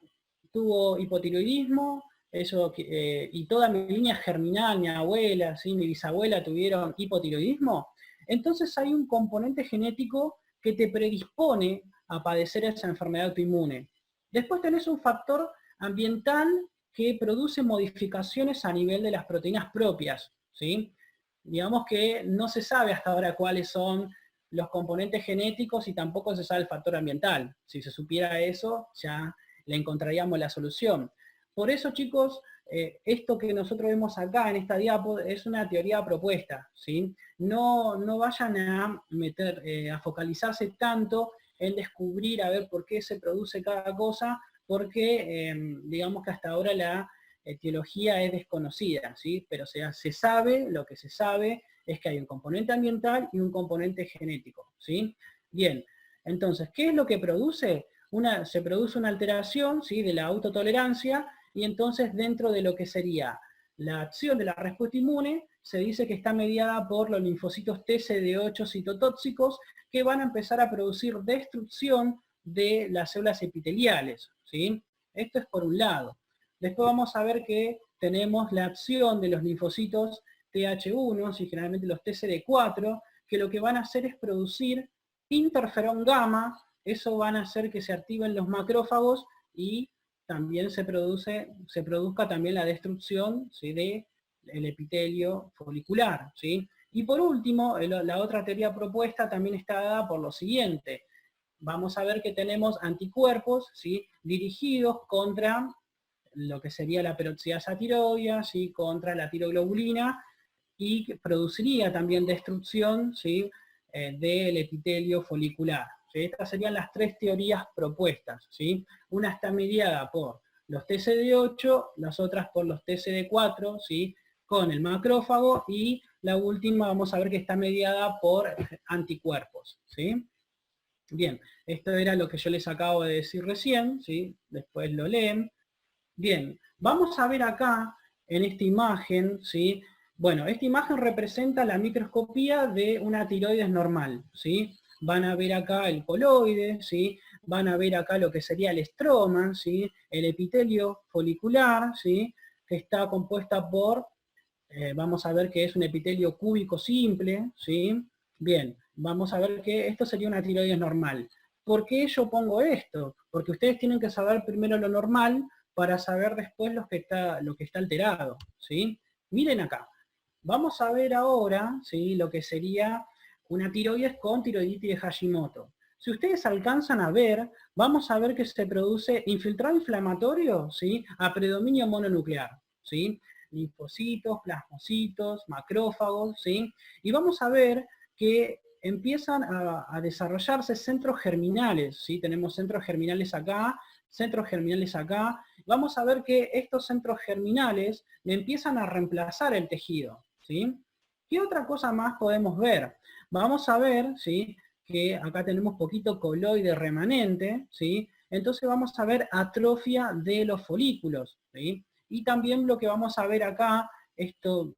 S1: tuvo hipotiroidismo, eso, y toda mi línea germinal, mi abuela, ¿sí? Mi bisabuela tuvieron hipotiroidismo, entonces hay un componente genético que te predispone a padecer esa enfermedad autoinmune. Después tenés un factor ambiental que produce modificaciones a nivel de las proteínas propias, ¿sí? Digamos que no se sabe hasta ahora cuáles son los componentes genéticos y tampoco se sabe el factor ambiental. Si se supiera eso, ya le encontraríamos la solución. Por eso, chicos, esto que nosotros vemos acá en esta diapo es una teoría propuesta, ¿sí? No vayan a a focalizarse tanto en descubrir a ver por qué se produce cada cosa, porque digamos que hasta ahora la etiología es desconocida, ¿sí? Pero se sabe, lo que se sabe es que hay un componente ambiental y un componente genético, ¿sí? Bien, entonces, ¿qué es lo que produce? Se produce una alteración, ¿sí? De la autotolerancia, y entonces dentro de lo que sería la acción de la respuesta inmune, se dice que está mediada por los linfocitos TCD8 citotóxicos que van a empezar a producir destrucción de las células epiteliales, ¿sí? Esto es por un lado. Después vamos a ver que tenemos la acción de los linfocitos TH1, y generalmente los TCD4, que lo que van a hacer es producir interferón gamma, eso van a hacer que se activen los macrófagos y también se produzca también la destrucción, ¿sí? Del epitelio folicular, ¿sí? Y por último, la otra teoría propuesta también está dada por lo siguiente. Vamos a ver que tenemos anticuerpos, ¿sí? Dirigidos contra lo que sería la peroxidasa tiroidea, ¿sí? Contra la tiroglobulina, y que produciría también destrucción, ¿sí? Del epitelio folicular. ¿Sí? Estas serían las tres teorías propuestas, ¿sí? Una está mediada por los TCD8, las otras por los TCD4, ¿sí? Con el macrófago, y la última vamos a ver que está mediada por anticuerpos, ¿sí? Bien, esto era lo que yo les acabo de decir recién, ¿sí? Después lo leen. Bien, vamos a ver acá, en esta imagen, ¿sí? Bueno, esta imagen representa la microscopía de una tiroides normal, ¿sí? Van a ver acá el coloide, ¿sí? Van a ver acá lo que sería el estroma, ¿sí? El epitelio folicular, ¿sí? Que está compuesta por, vamos a ver que es un epitelio cúbico simple, ¿sí? Bien, vamos a ver que esto sería una tiroides normal. ¿Por qué yo pongo esto? Porque ustedes tienen que saber primero lo normal para saber después lo que está alterado, ¿sí? Miren acá. Vamos a ver ahora, ¿sí? Lo que sería una tiroides con tiroiditis de Hashimoto. Si ustedes alcanzan a ver, vamos a ver que se produce infiltrado inflamatorio, ¿sí? A predominio mononuclear, ¿sí? Linfocitos, plasmocitos, macrófagos, ¿sí? Y vamos a ver que empiezan a desarrollarse centros germinales, ¿sí? Tenemos centros germinales acá, centros germinales acá. Vamos a ver que estos centros germinales le empiezan a reemplazar el tejido, ¿sí? ¿Qué otra cosa más podemos ver? Vamos a ver, ¿sí? Que acá tenemos poquito coloide remanente, ¿sí? Entonces vamos a ver atrofia de los folículos, ¿sí? Y también lo que vamos a ver acá, esto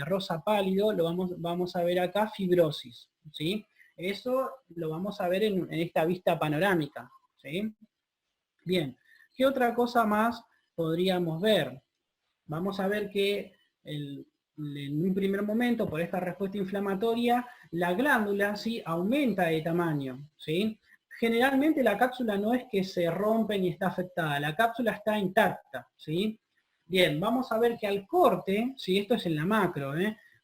S1: rosa pálido, vamos a ver acá fibrosis, ¿sí? Eso lo vamos a ver en esta vista panorámica, ¿sí? Bien, ¿qué otra cosa más podríamos ver? Vamos a ver que en un primer momento, por esta respuesta inflamatoria, la glándula, ¿sí? Aumenta de tamaño, ¿sí? Generalmente la cápsula no es que se rompe ni está afectada, la cápsula está intacta, ¿sí? Bien, vamos a ver que al corte, ¿sí? Esto es en la macro,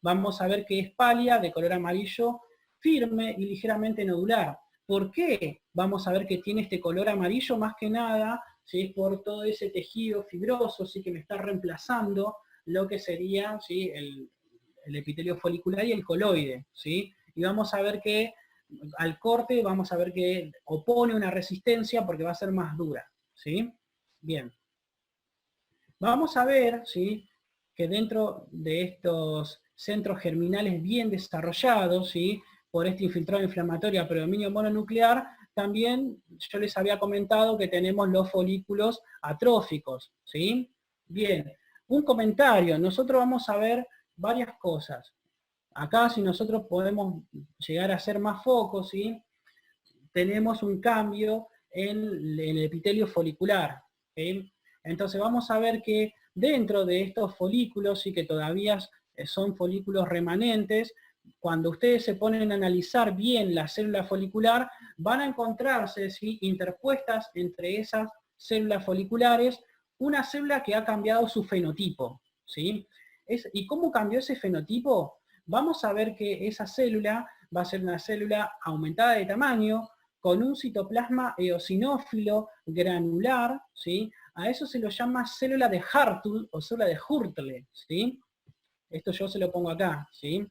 S1: vamos a ver que es pálida, de color amarillo, firme y ligeramente nodular. ¿Por qué vamos a ver que tiene este color amarillo? Más que nada, ¿sí? Por todo ese tejido fibroso, ¿sí? Que me está reemplazando lo que sería, ¿sí? El epitelio folicular y el coloide, ¿sí? Y vamos a ver que al corte vamos a ver que opone una resistencia porque va a ser más dura, ¿sí? Bien. Vamos a ver, ¿sí? Que dentro de estos centros germinales bien desarrollados, ¿sí? Por este infiltrado inflamatorio a predominio mononuclear, también yo les había comentado que tenemos los folículos atróficos, ¿sí? Bien, un comentario, nosotros vamos a ver varias cosas. Acá si nosotros podemos llegar a hacer más focos, ¿sí? Tenemos un cambio en el epitelio folicular, ¿sí? Entonces vamos a ver que dentro de estos folículos, sí que todavía son folículos remanentes, cuando ustedes se ponen a analizar bien la célula folicular, van a encontrarse, ¿sí? Interpuestas entre esas células foliculares, una célula que ha cambiado su fenotipo, ¿sí? ¿Y cómo cambió ese fenotipo? Vamos a ver que esa célula va a ser una célula aumentada de tamaño, con un citoplasma eosinófilo granular, ¿sí? A eso se lo llama célula de Hartle o célula de Hurtle, ¿sí? Esto yo se lo pongo acá, ¿sí?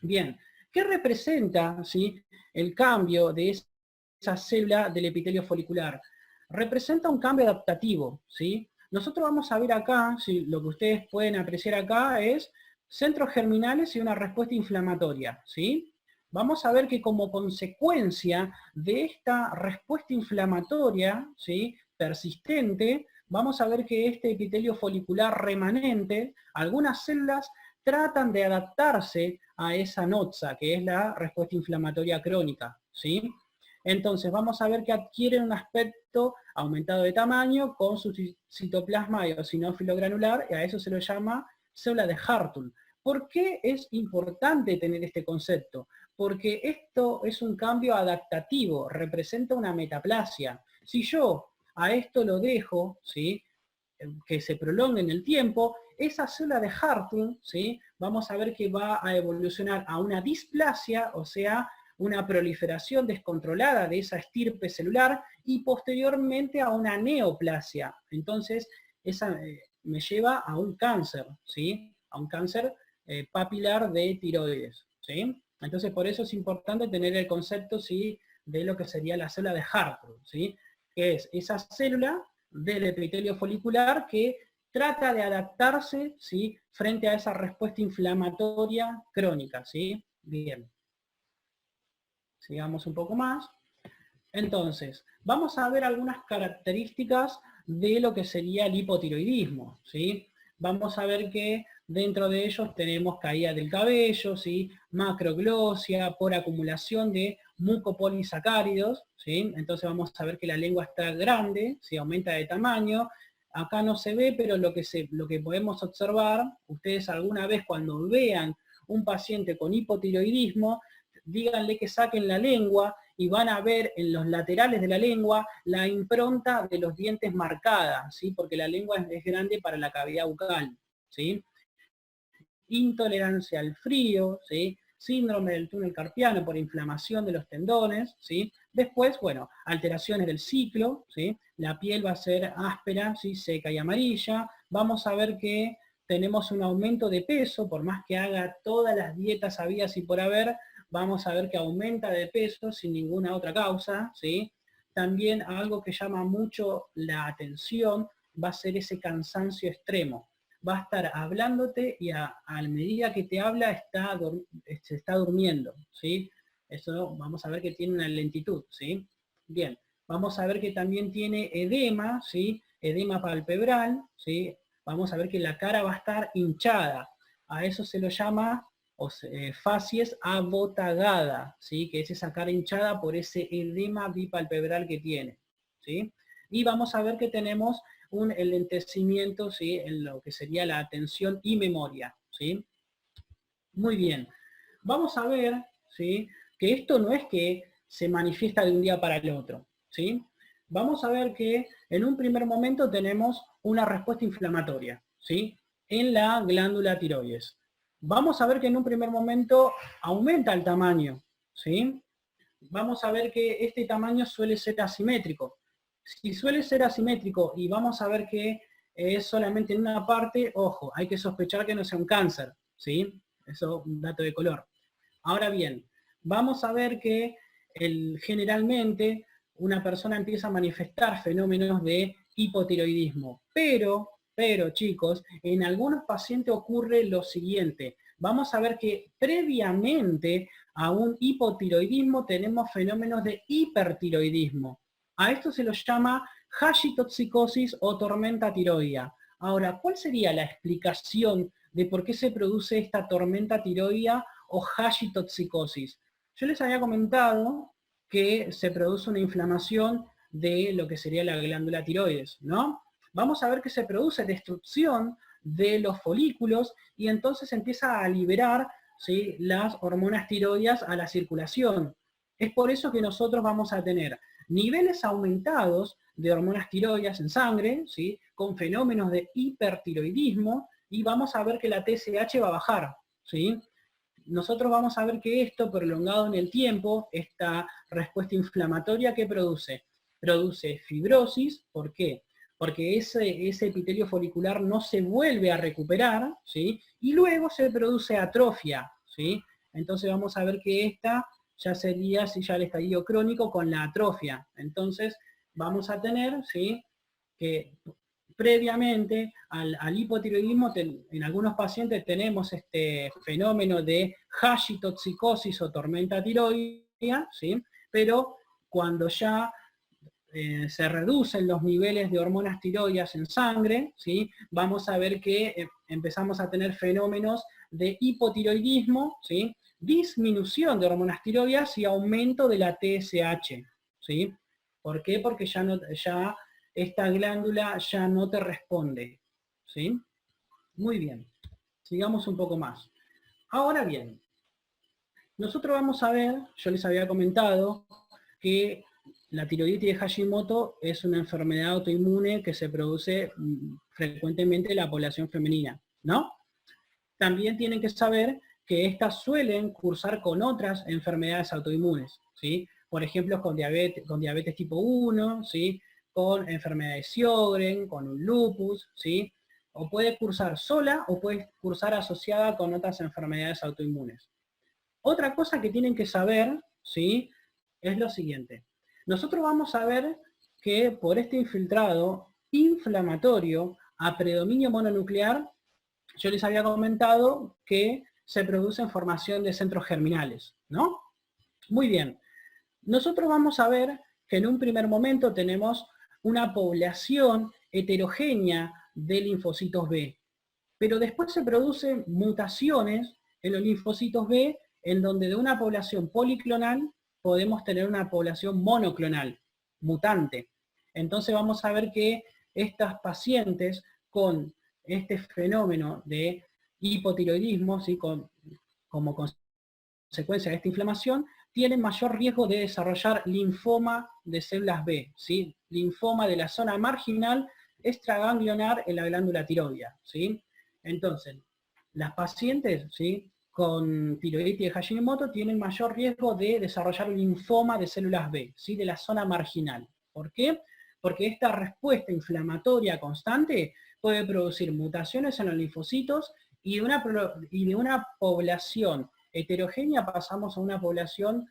S1: Bien, ¿qué representa, ¿sí? El cambio de esa célula del epitelio folicular? Representa un cambio adaptativo, ¿sí? Nosotros vamos a ver acá, ¿sí? Lo que ustedes pueden apreciar acá es centros germinales y una respuesta inflamatoria, ¿sí? Vamos a ver que como consecuencia de esta respuesta inflamatoria, ¿sí? Persistente, vamos a ver que este epitelio folicular remanente, algunas células tratan de adaptarse a esa NOTSA, que es la respuesta inflamatoria crónica, ¿sí? Entonces vamos a ver que adquieren un aspecto aumentado de tamaño con su citoplasma eosinófilo granular, y a eso se lo llama célula de Hartle. ¿Por qué es importante tener este concepto? Porque esto es un cambio adaptativo, representa una metaplasia. Si yo a esto lo dejo, ¿sí? Que se prolongue en el tiempo, esa célula de Hartle, ¿sí? Vamos a ver que va a evolucionar a una displasia, o sea, una proliferación descontrolada de esa estirpe celular, y posteriormente a una neoplasia. Entonces, esa me lleva a un cáncer, ¿sí? A un cáncer papilar de tiroides, ¿sí? Entonces, por eso es importante tener el concepto, ¿sí? De lo que sería la célula de Hartle, ¿sí? Que es esa célula del epitelio folicular que trata de adaptarse, ¿sí? Frente a esa respuesta inflamatoria crónica, ¿sí? Bien. Sigamos un poco más. Entonces, vamos a ver algunas características de lo que sería el hipotiroidismo, ¿sí? Vamos a ver que dentro de ellos tenemos caída del cabello, ¿sí? Macroglosia, por acumulación de mucopolisacáridos, ¿sí? Entonces vamos a ver que la lengua está grande, ¿sí? Aumenta de tamaño. Acá no se ve, pero lo que podemos observar, ustedes alguna vez cuando vean un paciente con hipotiroidismo, díganle que saquen la lengua y van a ver en los laterales de la lengua la impronta de los dientes marcada, ¿sí? Porque la lengua es grande para la cavidad bucal, ¿sí? Intolerancia al frío, ¿sí? Síndrome del túnel carpiano por inflamación de los tendones, ¿sí? Después, bueno, alteraciones del ciclo, ¿sí? La piel va a ser áspera, ¿sí? Seca y amarilla. Vamos a ver que tenemos un aumento de peso, por más que haga todas las dietas habidas y por haber, vamos a ver que aumenta de peso sin ninguna otra causa, ¿sí? También algo que llama mucho la atención va a ser ese cansancio extremo. Va a estar hablándote y a medida que te habla se está durmiendo, ¿sí? Eso vamos a ver que tiene una lentitud, ¿sí? Bien, vamos a ver que también tiene edema, ¿sí? Edema palpebral, ¿sí? Vamos a ver que la cara va a estar hinchada. A eso se lo llama facies abotagada, ¿sí? Que es esa cara hinchada por ese edema bipalpebral que tiene, ¿sí? Y vamos a ver que tenemos un enlentecimiento, ¿sí? En lo que sería la atención y memoria, ¿sí? Muy bien. Vamos a ver, ¿sí? Que esto no es que se manifiesta de un día para el otro, ¿sí? Vamos a ver que en un primer momento tenemos una respuesta inflamatoria, ¿sí? En la glándula tiroides. Vamos a ver que en un primer momento aumenta el tamaño, ¿sí? vamos a ver que este tamaño suele ser asimétrico. Si suele ser asimétrico y vamos a ver que es solamente en una parte, ojo, hay que sospechar que no sea un cáncer, ¿sí? Eso es un dato de color. Ahora bien, vamos a ver que generalmente una persona empieza a manifestar fenómenos de hipotiroidismo, pero chicos, en algunos pacientes ocurre lo siguiente. Vamos a ver que previamente a un hipotiroidismo tenemos fenómenos de hipertiroidismo. A esto se lo llama hashitoxicosis o tormenta tiroidea. Ahora, ¿cuál sería la explicación de por qué se produce esta tormenta tiroidea o hashitoxicosis? Yo les había comentado que se produce una inflamación de lo que sería la glándula tiroides, ¿no? Vamos a ver que se produce destrucción de los folículos y entonces empieza a liberar, ¿sí?, las hormonas tiroideas a la circulación. Es por eso que nosotros vamos a tener niveles aumentados de hormonas tiroideas en sangre, ¿sí?, con fenómenos de hipertiroidismo, y vamos a ver que la TSH va a bajar, ¿sí? Nosotros vamos a ver que esto, prolongado en el tiempo, esta respuesta inflamatoria que produce fibrosis. ¿Por qué? Porque ese epitelio folicular no se vuelve a recuperar, ¿sí? Y luego se produce atrofia, ¿sí? Entonces vamos a ver que esta ya sería, si ya el estadio crónico con la atrofia. Entonces vamos a tener, ¿sí?, que previamente al hipotiroidismo, en algunos pacientes tenemos este fenómeno de hashitoxicosis o tormenta tiroidea, ¿sí?, pero cuando ya se reducen los niveles de hormonas tiroideas en sangre, ¿sí?, vamos a ver que empezamos a tener fenómenos de hipotiroidismo, ¿sí?, disminución de hormonas tiroideas y aumento de la TSH, ¿sí? ¿Por qué? Porque ya esta glándula ya no te responde, ¿sí? Muy bien, sigamos un poco más. Ahora bien, nosotros vamos a ver, yo les había comentado que la tiroiditis de Hashimoto es una enfermedad autoinmune que se produce frecuentemente en la población femenina, ¿no? También tienen que saber que estas suelen cursar con otras enfermedades autoinmunes, ¿sí? Por ejemplo, con diabetes tipo 1, ¿sí?, con enfermedad de Sjögren, con un lupus, ¿sí? O puede cursar sola o puede cursar asociada con otras enfermedades autoinmunes. Otra cosa que tienen que saber, ¿sí?, es lo siguiente. Nosotros vamos a ver que por este infiltrado inflamatorio a predominio mononuclear, yo les había comentado que se produce en formación de centros germinales, ¿no? Muy bien. Nosotros vamos a ver que en un primer momento tenemos una población heterogénea de linfocitos B, pero después se producen mutaciones en los linfocitos B, en donde de una población policlonal podemos tener una población monoclonal, mutante. Entonces vamos a ver que estas pacientes con este fenómeno de hipotiroidismo, ¿sí?, como consecuencia de esta inflamación, tienen mayor riesgo de desarrollar linfoma de células B, ¿sí?, linfoma de la zona marginal extraganglionar en la glándula tiroidea, ¿sí? Entonces, las pacientes, ¿sí?, con tiroiditis de Hashimoto tienen mayor riesgo de desarrollar linfoma de células B, ¿sí?, de la zona marginal. ¿Por qué? Porque esta respuesta inflamatoria constante puede producir mutaciones en los linfocitos y de una población heterogénea pasamos a una población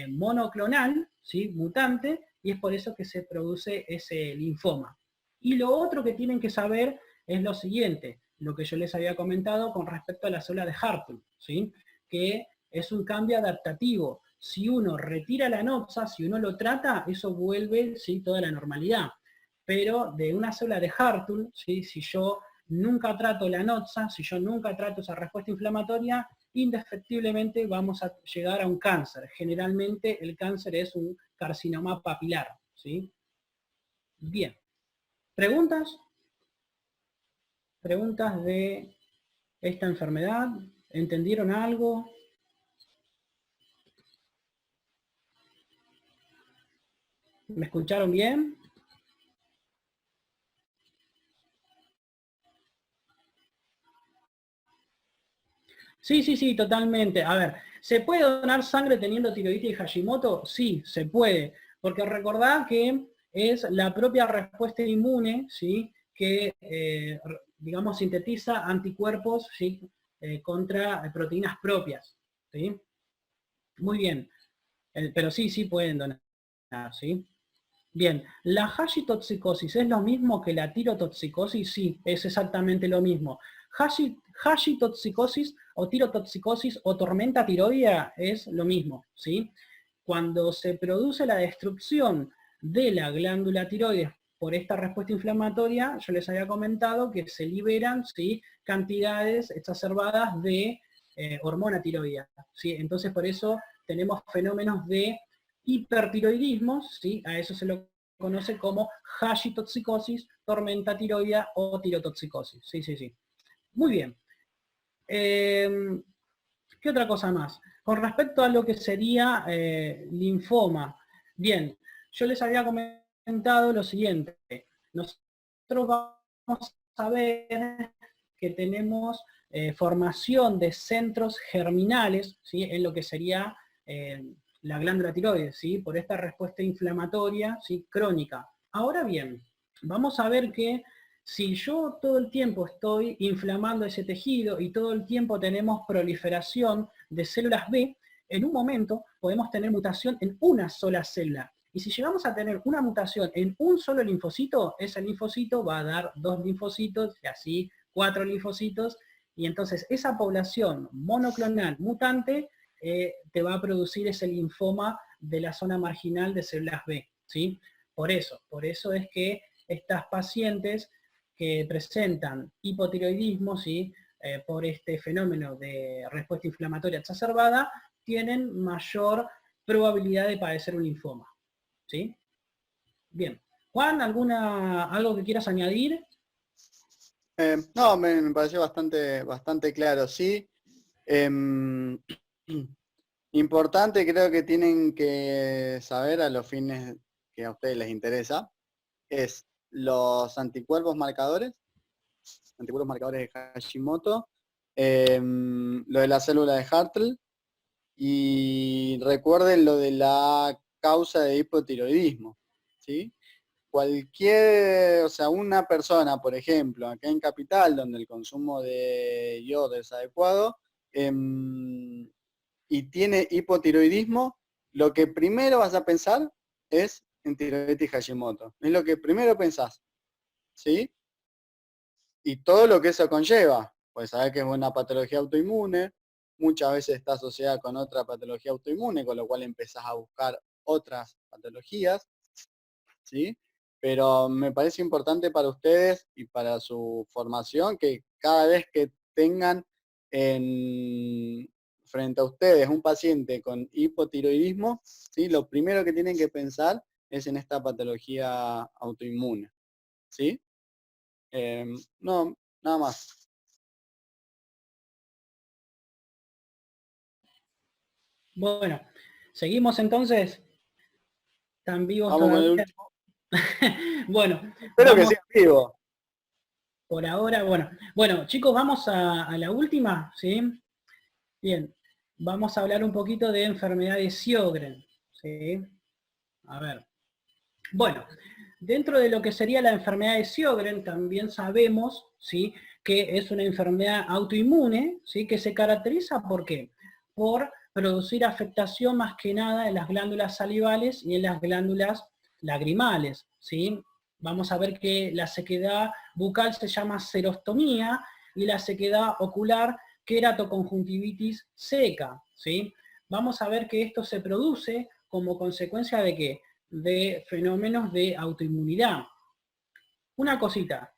S1: monoclonal, ¿sí?, mutante, y es por eso que se produce ese linfoma. Y lo otro que tienen que saber es lo siguiente, lo que yo les había comentado con respecto a la célula de Hartung, ¿sí?, que es un cambio adaptativo. Si uno retira la noxa, si uno lo trata, eso vuelve, ¿sí?, toda la normalidad. Pero de una célula de Hartung, ¿sí?, si yo nunca trato la noxa, si yo nunca trato esa respuesta inflamatoria, indefectiblemente vamos a llegar a un cáncer. Generalmente el cáncer es un carcinoma papilar, ¿sí? Bien. ¿Preguntas? ¿Preguntas de esta enfermedad? ¿Entendieron algo? ¿Me escucharon bien? Sí, sí, sí, totalmente. A ver, ¿se puede donar sangre teniendo tiroiditis de Hashimoto? Sí, se puede, porque recordad que es la propia respuesta inmune, ¿sí? Que, digamos, sintetiza anticuerpos, ¿sí? Contra proteínas propias, ¿sí? Muy bien. Pero sí, sí pueden donar, ¿sí? Bien, ¿la hashitoxicosis es lo mismo que la tirotoxicosis? Sí, es exactamente lo mismo. Hashitoxicosis o tirotoxicosis o tormenta tiroidea es lo mismo, ¿sí? Cuando se produce la destrucción de la glándula tiroides por esta respuesta inflamatoria, yo les había comentado que se liberan, ¿sí?, cantidades exacerbadas de hormona tiroidea, ¿sí? Entonces por eso tenemos fenómenos de hipertiroidismo, ¿sí? A eso se lo conoce como hashitoxicosis, tormenta tiroidea o tirotoxicosis. Sí, sí, sí. Muy bien. ¿Qué otra cosa más? Con respecto a lo que sería linfoma. Bien, yo les había comentado lo siguiente. Nosotros vamos a ver que tenemos formación de centros germinales, ¿sí?, en lo que sería la glándula tiroides, ¿sí?, por esta respuesta inflamatoria, ¿sí?, crónica. Ahora bien, vamos a ver que si yo todo el tiempo estoy inflamando ese tejido y todo el tiempo tenemos proliferación de células B, en un momento podemos tener mutación en una sola célula. Y si llegamos a tener una mutación en un solo linfocito, ese linfocito va a dar 2 linfocitos y así 4 linfocitos, y entonces esa población monoclonal mutante te va a producir ese linfoma de la zona marginal de células B, ¿sí? Por eso es que estas pacientes que presentan hipotiroidismo, ¿sí?, por este fenómeno de respuesta inflamatoria exacerbada, tienen mayor probabilidad de padecer un linfoma. ¿Sí? Bien. Juan, algo que quieras añadir?
S2: No, me pareció bastante claro, sí. Em, Importante, creo que tienen que saber a los fines que a ustedes les interesa, es los anticuerpos marcadores de Hashimoto, lo de la célula de Hartle, y recuerden lo de la causa de hipotiroidismo, ¿sí? O sea, una persona, por ejemplo, acá en Capital, donde el consumo de yodo es adecuado, y tiene hipotiroidismo, lo que primero vas a pensar es en tiroiditis Hashimoto. Es lo que primero pensás, ¿sí? Y todo lo que eso conlleva, pues saber que es una patología autoinmune, muchas veces está asociada con otra patología autoinmune, con lo cual empezás a buscar otras patologías, ¿sí? Pero me parece importante para ustedes y para su formación que cada vez que tengan frente a ustedes un paciente con hipotiroidismo, ¿sí?, lo primero que tienen que pensar es en esta patología autoinmune, ¿sí? No, nada más.
S1: Bueno, seguimos entonces. ¿Están vivos
S2: Vamos con el
S1: todavía?
S2: último.
S1: Bueno,
S2: Espero que
S1: vamos
S2: siga vivo.
S1: por ahora. Bueno, chicos, vamos a la última, ¿sí? Bien, vamos a hablar un poquito de enfermedad de Sjögren, ¿sí? A ver. Bueno, dentro de lo que sería la enfermedad de Sjögren, también sabemos, ¿sí?, que es una enfermedad autoinmune, ¿sí?, que se caracteriza ¿por qué? Por producir afectación más que nada en las glándulas salivales y en las glándulas lagrimales, ¿sí? Vamos a ver que la sequedad bucal se llama xerostomía y la sequedad ocular queratoconjuntivitis seca, ¿sí? Vamos a ver que esto se produce como consecuencia de ¿qué? De fenómenos de autoinmunidad. Una cosita,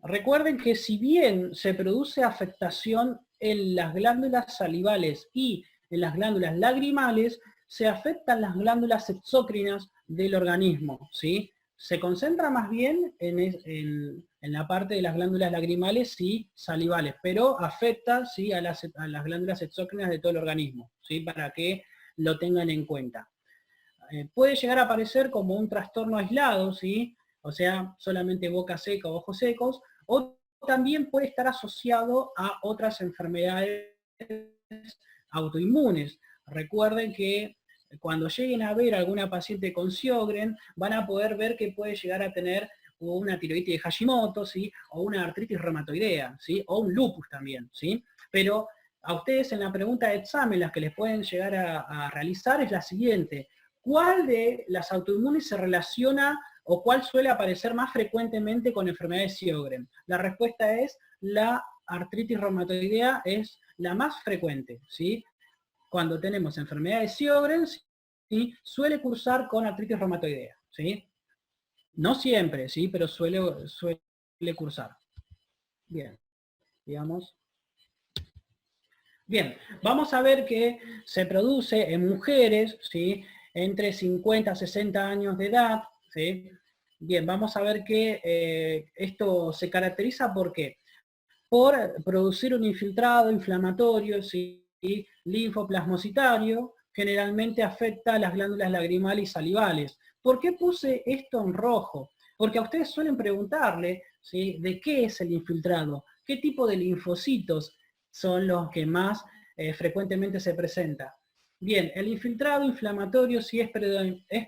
S1: recuerden que si bien se produce afectación en las glándulas salivales y en las glándulas lagrimales, se afectan las glándulas exócrinas del organismo, ¿sí? Se concentra más bien en la parte de las glándulas lagrimales y salivales, pero afecta, ¿sí?, a las glándulas exócrinas de todo el organismo, ¿sí?, para que lo tengan en cuenta. Puede llegar a aparecer como un trastorno aislado, ¿sí?, o sea, solamente boca seca o ojos secos, o también puede estar asociado a otras enfermedades autoinmunes. Recuerden que cuando lleguen a ver a alguna paciente con Sjögren, van a poder ver que puede llegar a tener una tiroiditis de Hashimoto, ¿sí? O una artritis reumatoidea, ¿sí? O un lupus también, ¿sí? Pero a ustedes en la pregunta de examen, las que les pueden llegar a realizar es la siguiente. ¿Cuál de las autoinmunes se relaciona o cuál suele aparecer más frecuentemente con enfermedades de Sjögren? La respuesta es la artritis reumatoidea es la más frecuente, ¿sí? Cuando tenemos enfermedades de Sjögren, ¿sí? Suele cursar con artritis reumatoidea, ¿sí? No siempre, ¿sí? Pero suele cursar. Bien, digamos. Bien, vamos a ver que se produce en mujeres, ¿sí? Entre 50 a 60 años de edad, ¿sí? Bien, vamos a ver que esto se caracteriza ¿por qué? Por producir un infiltrado inflamatorio, ¿sí? Linfoplasmocitario, generalmente afecta a las glándulas lagrimales y salivales. ¿Por qué puse esto en rojo? Porque a ustedes suelen preguntarle, ¿sí? ¿De qué es el infiltrado? ¿Qué tipo de linfocitos son los que más frecuentemente se presenta? Bien, el infiltrado inflamatorio sí es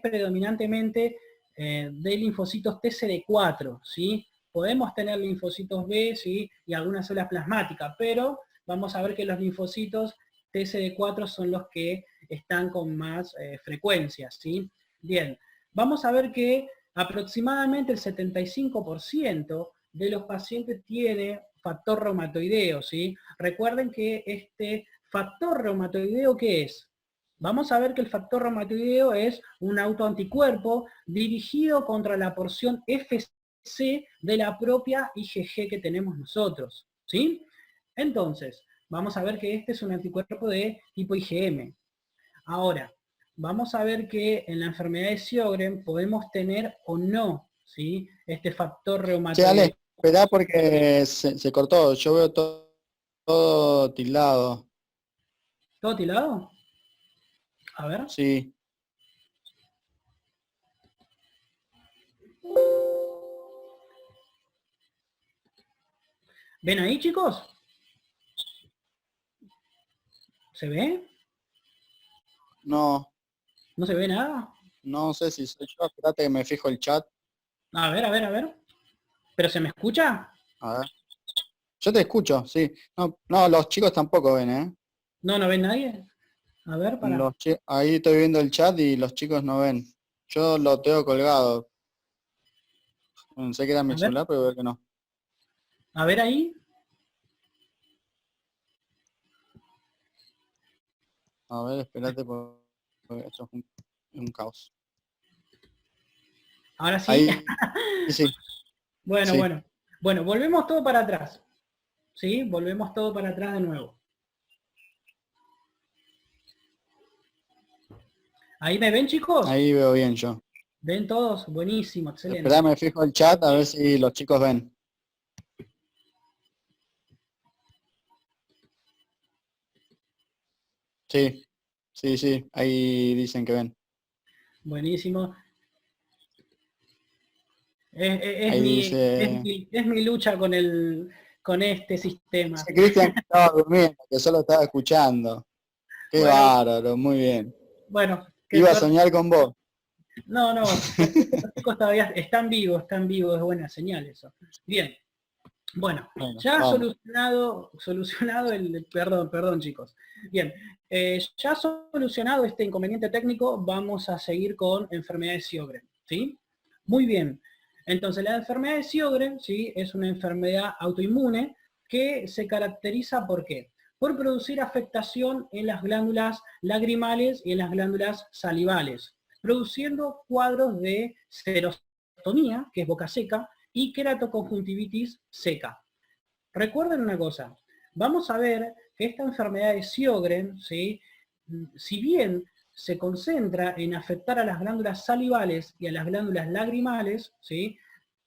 S1: predominantemente de linfocitos TCD4, ¿sí? Podemos tener linfocitos B, ¿sí? Y algunas células plasmáticas, pero vamos a ver que los linfocitos TCD4 son los que están con más frecuencia, ¿sí? Bien, vamos a ver que aproximadamente el 75% de los pacientes tiene factor reumatoideo, ¿sí? Recuerden que este factor reumatoideo, ¿qué es? Vamos a ver que el factor reumatoideo es un autoanticuerpo dirigido contra la porción FC de la propia IgG que tenemos nosotros, ¿sí? Entonces, vamos a ver que este es un anticuerpo de tipo IgM. Ahora, vamos a ver que en la enfermedad de Sjögren podemos tener o no, ¿sí? Este factor
S2: Che,
S1: reumatoideo.
S2: Ale, esperá porque se cortó, yo veo todo tildado.
S1: ¿Todo tilado? A ver.
S2: Sí,
S1: ¿Ven ahí, chicos? ¿Se ve?
S2: no,
S1: ¿No se ve nada?
S2: no sé si soy yo, espérate que me fijo el chat.
S1: A ver, a ver, a ver. ¿Pero se me escucha?
S2: A ver. Yo te escucho, sí. No, no, los chicos tampoco ven, ¿eh?
S1: No, ¿no ven nadie? A ver, para.
S2: Ahí estoy viendo el chat y los chicos no ven. Yo lo tengo colgado. Pensé que era mi
S1: A ver.
S2: celular, pero veo que no.
S1: A ver ahí.
S2: A ver, espérate porque esto es un caos.
S1: Ahora sí.
S2: Ahí sí,
S1: Bueno,
S2: sí.
S1: bueno. Bueno, volvemos todo para atrás. ¿Sí? Volvemos todo para atrás de nuevo. ¿Ahí me ven, chicos?
S2: Ahí veo bien yo.
S1: ¿Ven todos? Buenísimo, excelente.
S2: Esperá, me fijo el chat a ver si los chicos ven. Sí, sí, sí, ahí dicen que ven.
S1: Buenísimo.
S2: Ahí dice,
S1: Es mi lucha con este sistema.
S2: dice Cristian que estaba durmiendo, que solo estaba escuchando. Qué
S1: Bueno,
S2: bárbaro, muy bien.
S1: bueno, qué
S2: Iba a
S1: suerte.
S2: soñar con vos.
S1: No, no, los chicos todavía están vivos, es buena señal eso. Bien, bueno,
S2: Bueno,
S1: ya
S2: vamos.
S1: solucionado perdón chicos. Bien, ya solucionado este inconveniente técnico, vamos a seguir con enfermedades Sjögren, ¿sí? Muy bien. Entonces, la enfermedad de Sjögren, ¿sí? Es una enfermedad autoinmune que se caracteriza ¿por qué? Por producir afectación en las glándulas lagrimales y en las glándulas salivales, produciendo cuadros de xerostomía, que es boca seca, y queratoconjuntivitis seca. Recuerden una cosa, vamos a ver que esta enfermedad de Sjögren, ¿sí? Si bien se concentra en afectar a las glándulas salivales y a las glándulas lagrimales, ¿sí?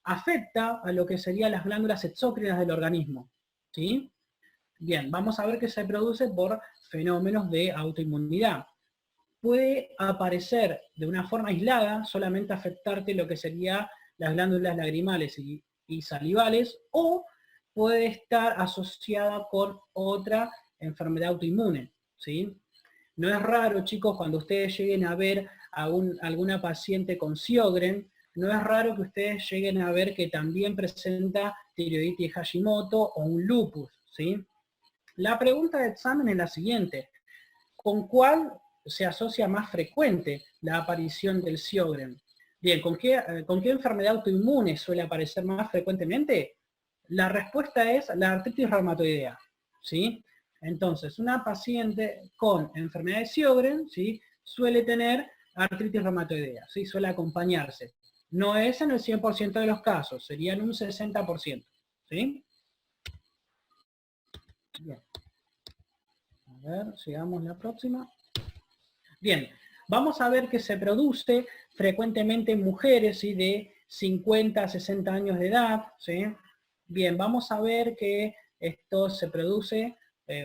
S1: Afecta a lo que serían las glándulas exócrinas del organismo, ¿sí? Bien, vamos a ver que se produce por fenómenos de autoinmunidad. Puede aparecer de una forma aislada, solamente afectarte lo que sería las glándulas lagrimales y salivales, o puede estar asociada con otra enfermedad autoinmune, ¿sí? No es raro, chicos, cuando ustedes lleguen a ver a alguna paciente con Sjögren, no es raro que ustedes lleguen a ver que también presenta tiroiditis Hashimoto o un lupus, ¿sí? La pregunta de examen es la siguiente: ¿con cuál se asocia más frecuente la aparición del Sjögren? Bien, ¿con qué enfermedad autoinmune suele aparecer más frecuentemente? La respuesta es la artritis reumatoidea, ¿sí? Entonces, una paciente con enfermedad de Sjögren, ¿sí?, suele tener artritis reumatoidea, ¿sí?, suele acompañarse. No es en el 100% de los casos, sería en un 60%, ¿sí? Bien. A ver, sigamos la próxima. Bien, vamos a ver que se produce frecuentemente en mujeres, ¿sí?, de 50 a 60 años de edad, ¿sí? Bien, vamos a ver que esto se produce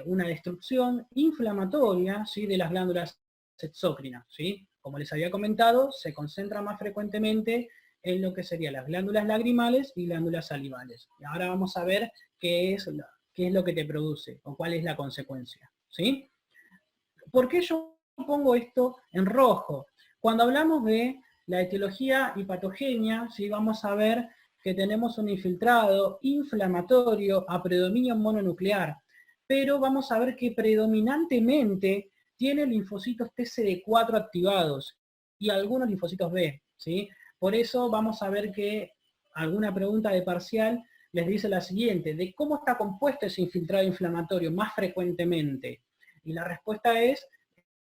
S1: una destrucción inflamatoria, ¿sí?, de las glándulas exócrinas, ¿sí? Como les había comentado, se concentra más frecuentemente en lo que serían las glándulas lagrimales y glándulas salivales. Y ahora vamos a ver qué es lo que te produce o cuál es la consecuencia, ¿sí? ¿Por qué yo pongo esto en rojo? Cuando hablamos de la etiología y patogenia, ¿sí?, vamos a ver que tenemos un infiltrado inflamatorio a predominio mononuclear, pero vamos a ver que predominantemente tiene linfocitos TCD4 activados y algunos linfocitos B, ¿sí? Por eso vamos a ver que alguna pregunta de parcial les dice la siguiente: ¿de cómo está compuesto ese infiltrado inflamatorio más frecuentemente? Y la respuesta es: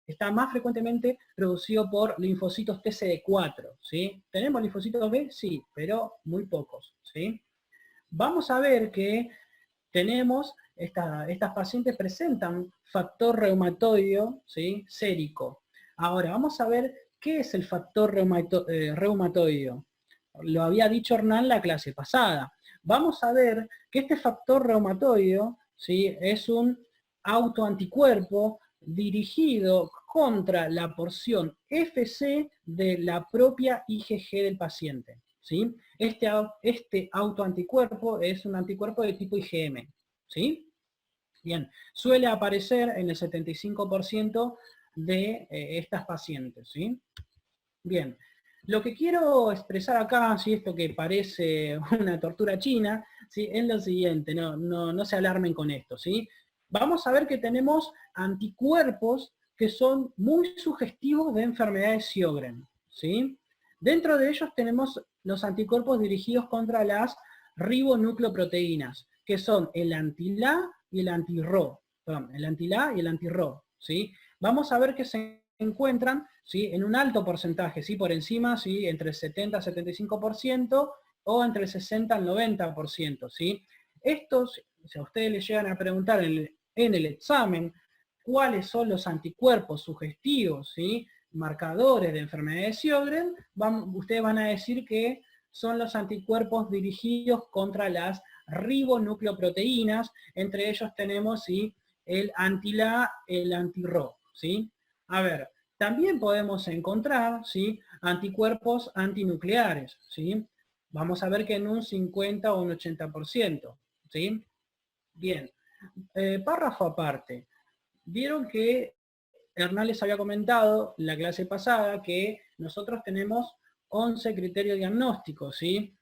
S1: está más frecuentemente producido por linfocitos TCD4, ¿sí? ¿Tenemos linfocitos B? Sí, pero muy pocos, ¿sí? Vamos a ver que tenemos, estas pacientes presentan factor reumatoideo, ¿sí?, sérico. Ahora, vamos a ver qué es el factor reumatoideo. Lo había dicho Hernán la clase pasada. Vamos a ver que este factor reumatoideo, ¿sí?, es un autoanticuerpo dirigido contra la porción FC de la propia IgG del paciente, ¿sí? Este autoanticuerpo es un anticuerpo de tipo IgM, ¿sí? Bien, suele aparecer en el 75% de estas pacientes, ¿sí? Bien, lo que quiero expresar acá, ¿sí?, esto que parece una tortura china, ¿sí?, es lo siguiente, no se alarmen con esto, ¿sí? Vamos a ver que tenemos anticuerpos que son muy sugestivos de enfermedades Sjögren, ¿sí? Dentro de ellos tenemos los anticuerpos dirigidos contra las ribonucleoproteínas, que son el anti-LA y el anti-RO, perdón, el anti-LA y el anti-RO, ¿sí? Vamos a ver que se encuentran, ¿sí?, en un alto porcentaje, ¿sí?, por encima, ¿sí?, entre el 70 y 75% o entre el 60 al 90%, ¿sí? Estos, si a ustedes les llegan a preguntar en el examen cuáles son los anticuerpos sugestivos, ¿sí?, marcadores de enfermedad de Sjögren, ustedes van a decir que son los anticuerpos dirigidos contra las ribonucleoproteínas, entre ellos tenemos, ¿sí?, el anti-LA, el anti-RO, ¿sí? A ver, también podemos encontrar, ¿sí?, anticuerpos antinucleares, ¿sí? Vamos a ver que en un 50 o un 80%, ¿sí? Bien, párrafo aparte. Vieron que Hernán les había comentado en la clase pasada que nosotros tenemos 11 criterios diagnósticos, ¿sí?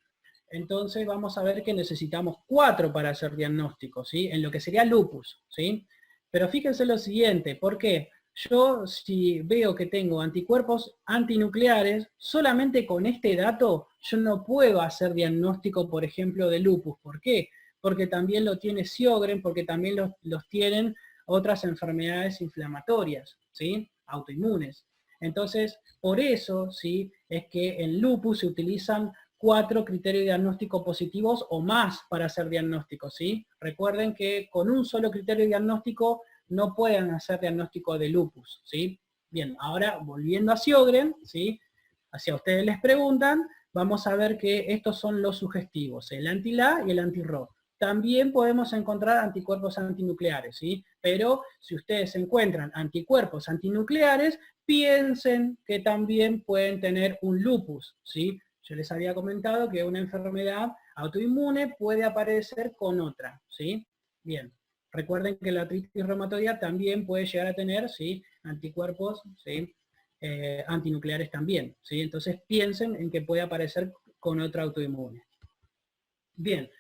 S1: Entonces vamos a ver que necesitamos 4 para hacer diagnóstico, ¿sí?, en lo que sería lupus, ¿sí? Pero fíjense lo siguiente, ¿por qué? Yo, si veo que tengo anticuerpos antinucleares, solamente con este dato yo no puedo hacer diagnóstico, por ejemplo, de lupus. ¿Por qué? Porque también lo tiene Sjögren, porque también los tienen otras enfermedades inflamatorias, ¿sí?, autoinmunes. Entonces, por eso, ¿sí?, es que en lupus se utilizan 4 criterios diagnósticos positivos o más para hacer diagnóstico, ¿sí? Recuerden que con un solo criterio diagnóstico no pueden hacer diagnóstico de lupus, ¿sí? Bien, ahora volviendo a Sjögren, ¿sí?, hacia ustedes les preguntan, vamos a ver que estos son los sugestivos, el anti-LA y el anti-RO. También podemos encontrar anticuerpos antinucleares, ¿sí? Pero si ustedes encuentran anticuerpos antinucleares, piensen que también pueden tener un lupus, ¿sí? Yo les había comentado que una enfermedad autoinmune puede aparecer con otra, ¿sí? Bien. Recuerden que la artritis reumatoidea también puede llegar a tener, ¿sí?, anticuerpos, ¿sí?, antinucleares también, ¿sí? Entonces piensen en que puede aparecer con otra autoinmune. Bien,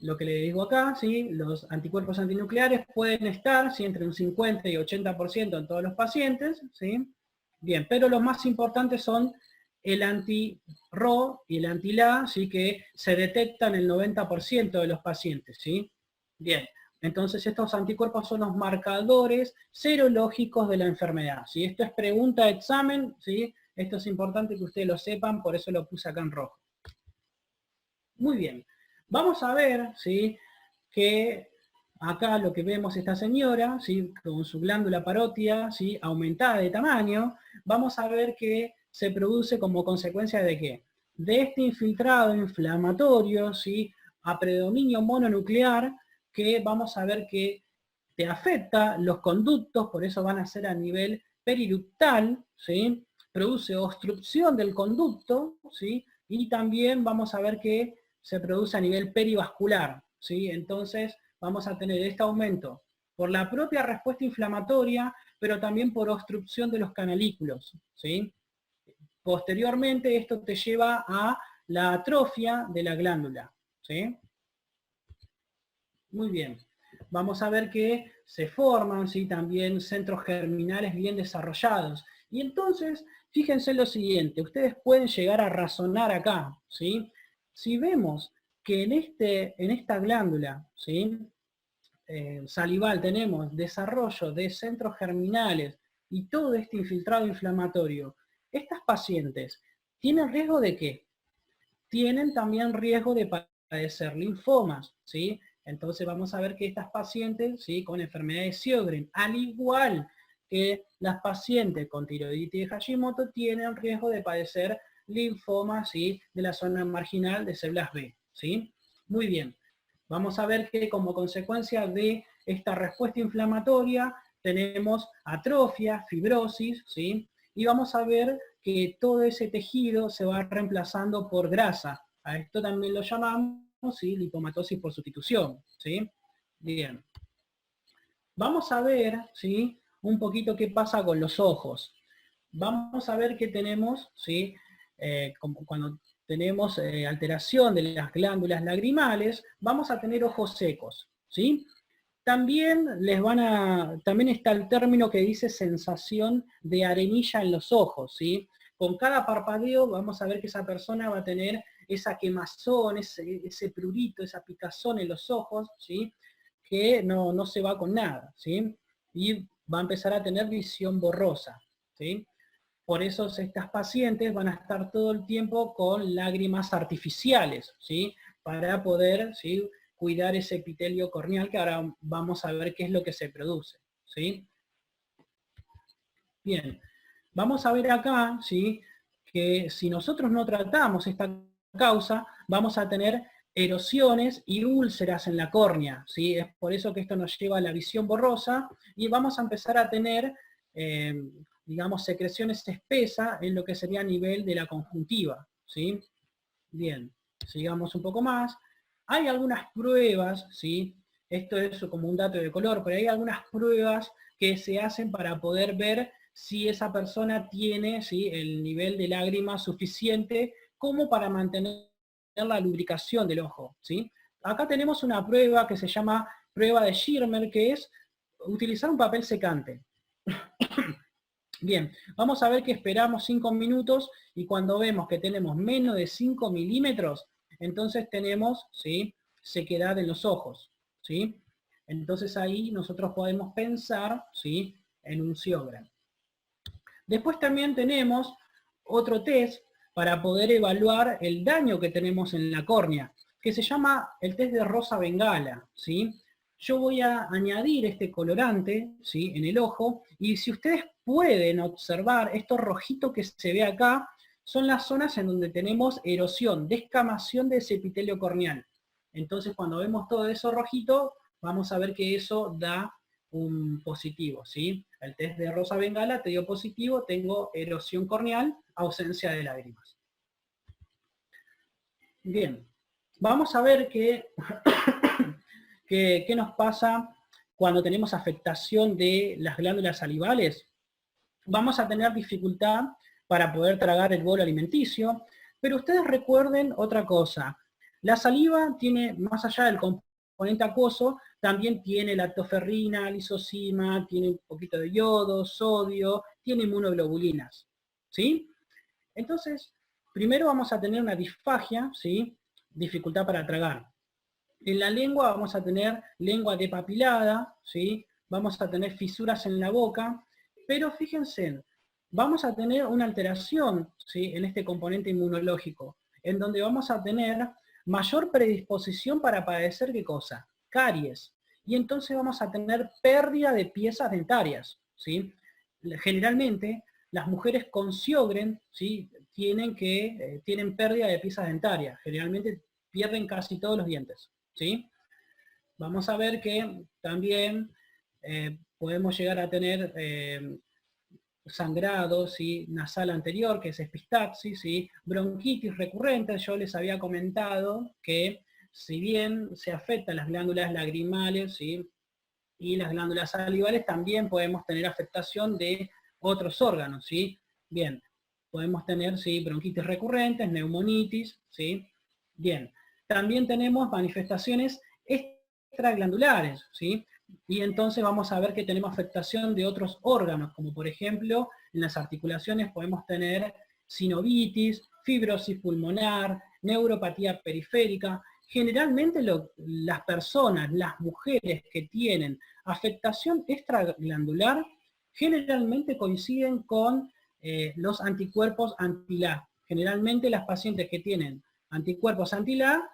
S1: lo que le digo acá, ¿sí?, los anticuerpos antinucleares pueden estar, ¿sí?, entre un 50 y 80% en todos los pacientes, ¿sí? Bien, pero los más importantes son el anti-RO y el anti-LA, ¿sí?, que se detectan en el 90% de los pacientes, ¿sí? Bien, entonces estos anticuerpos son los marcadores serológicos de la enfermedad, ¿sí? Esto es pregunta de examen, ¿sí? Esto es importante que ustedes lo sepan, por eso lo puse acá en rojo. Muy bien, vamos a ver, ¿sí?, que acá lo que vemos esta señora, ¿sí?, con su glándula parótida, ¿sí?, aumentada de tamaño, vamos a ver que se produce como consecuencia de ¿qué? De este infiltrado inflamatorio, ¿sí?, a predominio mononuclear, que vamos a ver que te afecta los conductos, por eso van a ser a nivel periductal, ¿sí?, produce obstrucción del conducto, ¿sí?, y también vamos a ver que se produce a nivel perivascular, ¿sí? Entonces vamos a tener este aumento por la propia respuesta inflamatoria, pero también por obstrucción de los canalículos, ¿sí? Posteriormente esto te lleva a la atrofia de la glándula, ¿sí? Muy bien. Vamos a ver que se forman, ¿sí?, también centros germinales bien desarrollados. Y entonces, fíjense lo siguiente, ustedes pueden llegar a razonar acá, ¿sí? Si vemos que en esta glándula, ¿sí?, salival tenemos desarrollo de centros germinales y todo este infiltrado inflamatorio, estas pacientes tienen riesgo de ¿qué? Tienen también riesgo de padecer linfomas, ¿sí? Entonces vamos a ver que estas pacientes, ¿sí?, con enfermedad de Sjögren, al igual que las pacientes con tiroiditis de Hashimoto, tienen riesgo de padecer linfomas, ¿sí?, de la zona marginal de células B, ¿sí? Muy bien. Vamos a ver que como consecuencia de esta respuesta inflamatoria tenemos atrofia, fibrosis, ¿sí? Y vamos a ver que todo ese tejido se va reemplazando por grasa. A esto también lo llamamos, ¿sí?, lipomatosis por sustitución, ¿sí? Bien. Vamos a ver, ¿sí?, un poquito qué pasa con los ojos. Vamos a ver que tenemos, ¿sí?, como cuando tenemos alteración de las glándulas lagrimales, vamos a tener ojos secos, ¿sí? También también está el término que dice sensación de arenilla en los ojos, ¿sí? Con cada parpadeo vamos a ver que esa persona va a tener esa quemazón, ese prurito, esa picazón en los ojos, ¿sí?, que no se va con nada, ¿sí? Y va a empezar a tener visión borrosa, ¿sí? Por eso estas pacientes van a estar todo el tiempo con lágrimas artificiales, ¿sí?, para poder, ¿sí?, cuidar ese epitelio corneal, que ahora vamos a ver qué es lo que se produce, ¿sí? Bien, vamos a ver acá, ¿sí?, que si nosotros no tratamos esta causa, vamos a tener erosiones y úlceras en la córnea, ¿sí? Es por eso que esto nos lleva a la visión borrosa y vamos a empezar a tener, digamos, secreciones espesas en lo que sería a nivel de la conjuntiva, ¿sí? Bien, sigamos un poco más. Hay algunas pruebas, ¿sí? Esto es como un dato de color, pero hay algunas pruebas que se hacen para poder ver si esa persona tiene, ¿sí?, el nivel de lágrima suficiente como para mantener la lubricación del ojo, ¿sí? Acá tenemos una prueba que se llama prueba de Schirmer, que es utilizar un papel secante. Bien, vamos a ver que esperamos 5 minutos y cuando vemos que tenemos menos de 5 milímetros, entonces tenemos, ¿sí?, sequedad en los ojos, ¿sí? Entonces ahí nosotros podemos pensar, ¿sí?, en un Sjögren. Después también tenemos otro test para poder evaluar el daño que tenemos en la córnea, que se llama el test de Rosa Bengala, ¿sí? Yo voy a añadir este colorante, ¿sí?, en el ojo, y si ustedes pueden observar, esto rojito que se ve acá, son las zonas en donde tenemos erosión, descamación de ese epitelio corneal. Entonces cuando vemos todo eso rojito, vamos a ver que eso da un positivo, ¿sí? El test de Rosa Bengala te dio positivo, tengo erosión corneal, ausencia de lágrimas. Bien, vamos a ver que ¿Qué nos pasa cuando tenemos afectación de las glándulas salivales? Vamos a tener dificultad para poder tragar el bolo alimenticio, pero ustedes recuerden otra cosa. La saliva tiene, más allá del componente acuoso, también tiene lactoferrina, lisozima, tiene un poquito de yodo, sodio, tiene inmunoglobulinas, ¿sí? Entonces, primero vamos a tener una disfagia, ¿sí? Dificultad para tragar. En la lengua vamos a tener lengua depapilada, ¿sí? Vamos a tener fisuras en la boca, pero fíjense, vamos a tener una alteración, ¿sí? En este componente inmunológico, en donde vamos a tener mayor predisposición para padecer, ¿qué cosa? Caries. Y entonces vamos a tener pérdida de piezas dentarias, ¿sí? Generalmente, las mujeres con Sjögren, ¿sí? Tienen pérdida de piezas dentarias, generalmente pierden casi todos los dientes, ¿sí? Vamos a ver que también podemos llegar a tener sangrado, ¿sí? Nasal anterior, que es epistaxis, ¿sí? Bronquitis recurrente. Yo les había comentado que si bien se afectan las glándulas lagrimales, ¿sí? Y las glándulas salivales, también podemos tener afectación de otros órganos, ¿sí? Bien, podemos tener, ¿sí? Bronquitis recurrentes, neumonitis, ¿sí? Bien, también tenemos manifestaciones extraglandulares, ¿sí? Y entonces vamos a ver que tenemos afectación de otros órganos, como por ejemplo, en las articulaciones podemos tener sinovitis, fibrosis pulmonar, neuropatía periférica. Generalmente las personas, las mujeres que tienen afectación extraglandular, generalmente coinciden con los anticuerpos anti-LA. Generalmente las pacientes que tienen anticuerpos anti-LA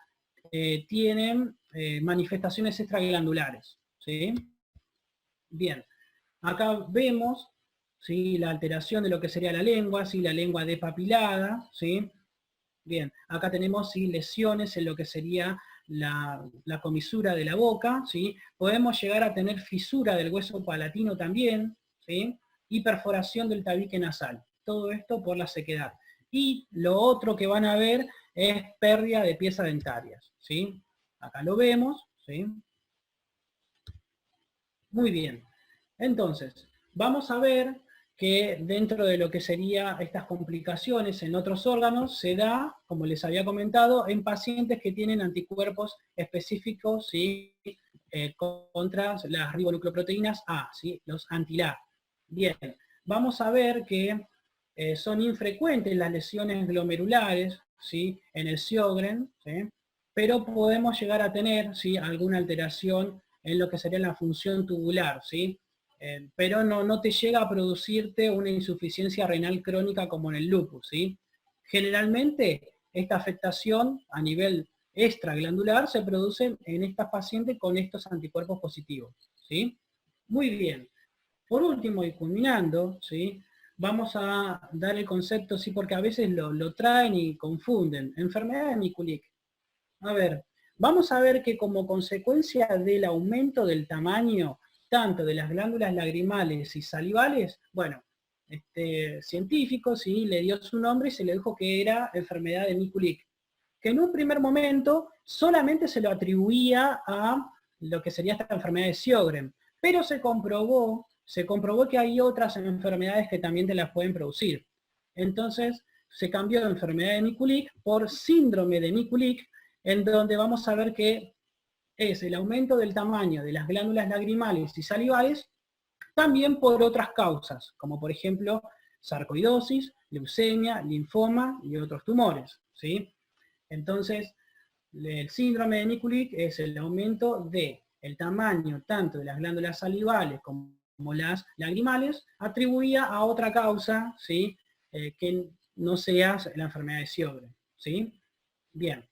S1: tienen manifestaciones extraglandulares, ¿sí? Bien, acá vemos, ¿sí? La alteración de lo que sería la lengua, ¿sí? La lengua depapilada, ¿sí? Bien, acá tenemos, ¿sí? Lesiones en lo que sería la comisura de la boca, ¿sí? Podemos llegar a tener fisura del hueso palatino también, ¿sí? Y perforación del tabique nasal. Todo esto por la sequedad. Y lo otro que van a ver es pérdida de piezas dentarias, ¿sí? Acá lo vemos, ¿sí? Muy bien. Entonces, vamos a ver que dentro de lo que serían estas complicaciones en otros órganos, se da, como les había comentado, en pacientes que tienen anticuerpos específicos, ¿sí? Contra las ribonucleoproteínas A, ¿sí? Los anti-LA. Bien, vamos a ver que son infrecuentes las lesiones glomerulares, ¿sí? En el Sjögren, ¿sí? Pero podemos llegar a tener, ¿sí? Alguna alteración en lo que sería la función tubular, ¿sí? Pero no te llega a producirte una insuficiencia renal crónica como en el lupus, ¿sí? Generalmente, esta afectación a nivel extraglandular se produce en estas pacientes con estos anticuerpos positivos, ¿sí? Muy bien. Por último, y culminando, ¿sí? Vamos a dar el concepto, sí, porque a veces lo traen y confunden. Enfermedad de Mikulicz. A ver, vamos a ver que como consecuencia del aumento del tamaño, tanto de las glándulas lagrimales y salivales, bueno, este científico sí le dio su nombre y se le dijo que era enfermedad de Mikulicz, que en un primer momento solamente se lo atribuía a lo que sería esta enfermedad de Sjögren, pero se comprobó que hay otras enfermedades que también te las pueden producir. Entonces, se cambió de enfermedad de Mikulicz por síndrome de Mikulicz, en donde vamos a ver que es el aumento del tamaño de las glándulas lagrimales y salivales, también por otras causas, como por ejemplo sarcoidosis, leucemia, linfoma y otros tumores, ¿sí? Entonces, el síndrome de Mikulicz es el aumento del tamaño tanto de las glándulas salivales como las lagrimales, atribuida a otra causa, ¿sí? Que no sea la enfermedad de Sjögren, ¿sí? Bien.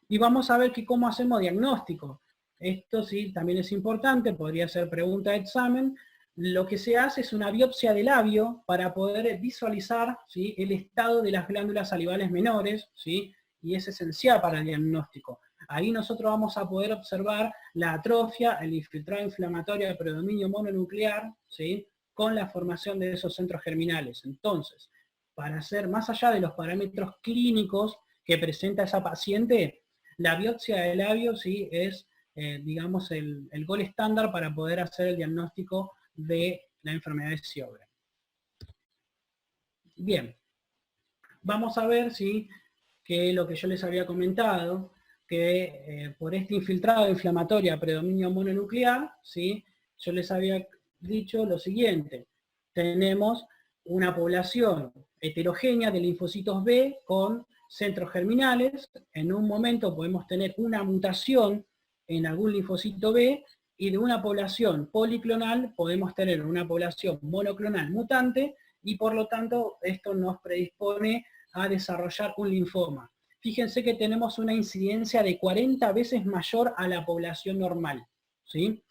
S1: Y vamos a ver que cómo hacemos diagnóstico. Esto sí, también es importante, podría ser pregunta de examen. Lo que se hace es una biopsia de labio para poder visualizar, ¿sí? El estado de las glándulas salivales menores, ¿sí? Y es esencial para el diagnóstico. Ahí nosotros vamos a poder observar la atrofia, el infiltrado inflamatorio de predominio mononuclear, ¿sí? Con la formación de esos centros germinales. Entonces, para hacer más allá de los parámetros clínicos que presenta esa paciente, la biopsia de labio, ¿sí? Es digamos, el gol estándar para poder hacer el diagnóstico de la enfermedad de Sjögren. Bien, vamos a ver si que lo que yo les había comentado, que por este infiltrado inflamatorio a predominio mononuclear, ¿sí? Yo les había dicho lo siguiente: tenemos una población heterogénea de linfocitos B con centros germinales. En un momento podemos tener una mutación en algún linfocito B, y de una población policlonal podemos tener una población monoclonal mutante, y por lo tanto esto nos predispone a desarrollar un linfoma. Fíjense que tenemos una incidencia de 40 veces mayor a la población normal, ¿sí?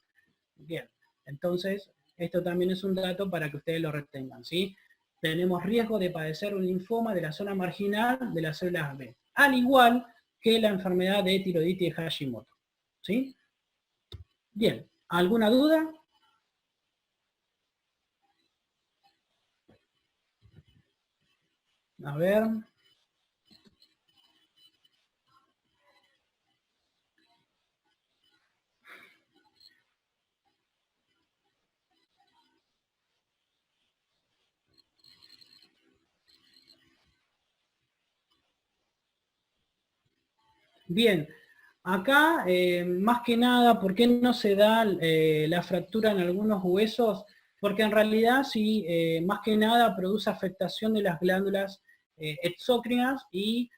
S1: Bien, entonces esto también es un dato para que ustedes lo retengan, ¿sí? Tenemos riesgo de padecer un linfoma de la zona marginal de las células B, al igual que la enfermedad de tiroiditis de Hashimoto, ¿sí? Bien, ¿alguna duda? A ver. Bien, acá más que nada, ¿por qué no se da la fractura en algunos huesos? Porque en realidad sí, más que nada produce afectación de las glándulas exócrinas, y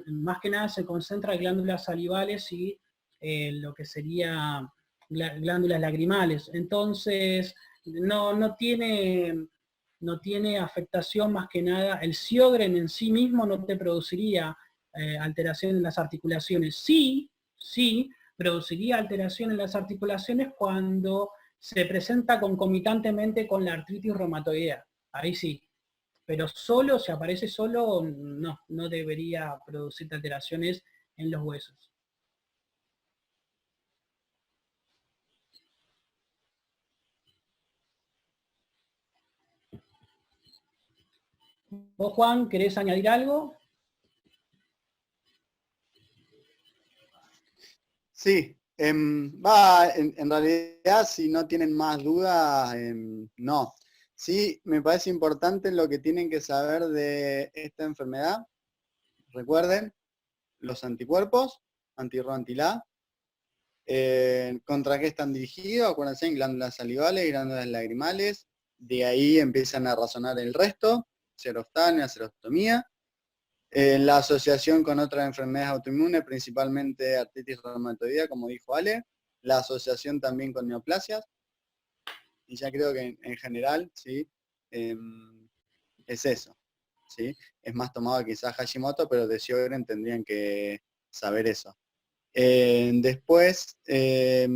S1: más que nada se concentra en glándulas salivales y lo que sería glándulas lagrimales. Entonces, no tiene afectación más que nada. El Sjögren en sí mismo no te produciría alteración en las articulaciones. Sí, sí, produciría alteración en las articulaciones cuando se presenta concomitantemente con la artritis reumatoidea. Ahí sí. Pero solo, si aparece solo, no debería producir alteraciones en los huesos. ¿Vos, Juan, querés añadir algo?
S2: Sí, en realidad si no tienen más dudas, no. Sí, me parece importante lo que tienen que saber de esta enfermedad. Recuerden, los anticuerpos, anti-Rho, anti-La, ¿contra qué están dirigidos? Acuérdense, en glándulas salivales, glándulas lagrimales, de ahí empiezan a razonar el resto, serostomía, serostomía. La asociación con otras enfermedades autoinmunes, principalmente artritis reumatoidea, como dijo Ale, la asociación también con neoplasias, y ya creo que en general, ¿sí? Es eso, ¿sí? Es más tomado quizás Hashimoto, pero de Sjögren tendrían que saber eso. Después, de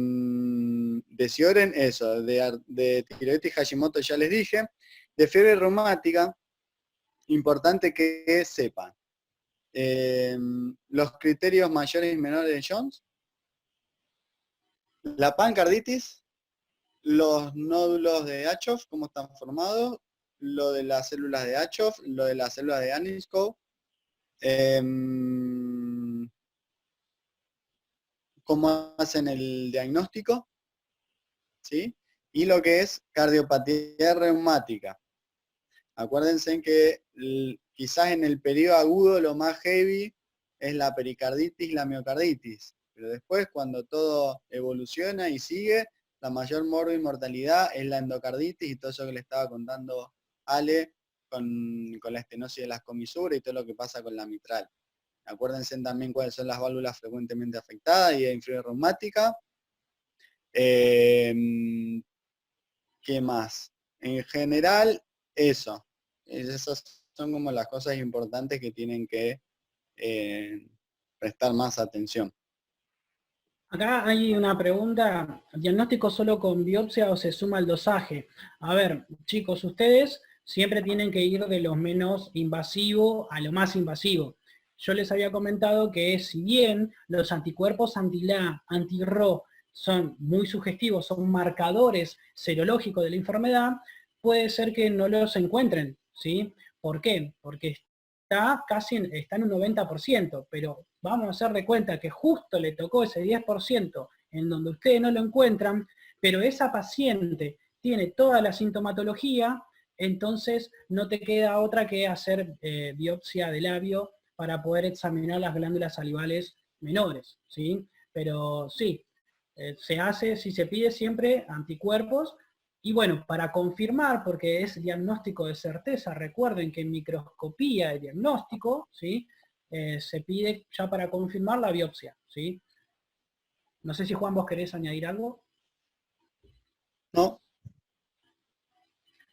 S2: Sjögren, eso, de tiroiditis Hashimoto ya les dije. De fiebre reumática, importante que sepan. Los criterios mayores y menores de Jones, la pancarditis, los nódulos de Achoff, cómo están formados, lo de las células de Achoff, lo de las células de Aniscoe, cómo hacen el diagnóstico, ¿sí? Y lo que es cardiopatía reumática. Acuérdense que quizás en el periodo agudo lo más heavy es la pericarditis y la miocarditis, pero después cuando todo evoluciona y sigue, la mayor mortalidad es la endocarditis y todo eso que le estaba contando Ale con la estenosis de las comisuras y todo lo que pasa con la mitral. Acuérdense también cuáles son las válvulas frecuentemente afectadas y de fiebre reumática. ¿Qué más? En general, eso. Esas son como las cosas importantes que tienen que prestar más atención.
S1: Acá hay una pregunta: ¿diagnóstico solo con biopsia o se suma el dosaje? A ver, chicos, ustedes siempre tienen que ir de lo menos invasivo a lo más invasivo. Yo les había comentado que si bien los anticuerpos anti-La, anti-Rho son muy sugestivos, son marcadores serológicos de la enfermedad, puede ser que no los encuentren, ¿sí? ¿Por qué? Porque está en un 90%, pero vamos a hacer de cuenta que justo le tocó ese 10% en donde ustedes no lo encuentran, pero esa paciente tiene toda la sintomatología, entonces no te queda otra que hacer biopsia de labio para poder examinar las glándulas salivales menores, ¿sí? Pero sí, se hace, si se pide siempre anticuerpos, y bueno, para confirmar, porque es diagnóstico de certeza, recuerden que en microscopía de diagnóstico, ¿sí? Se pide ya para confirmar la biopsia, ¿sí? No sé si Juan vos querés añadir algo.
S2: No,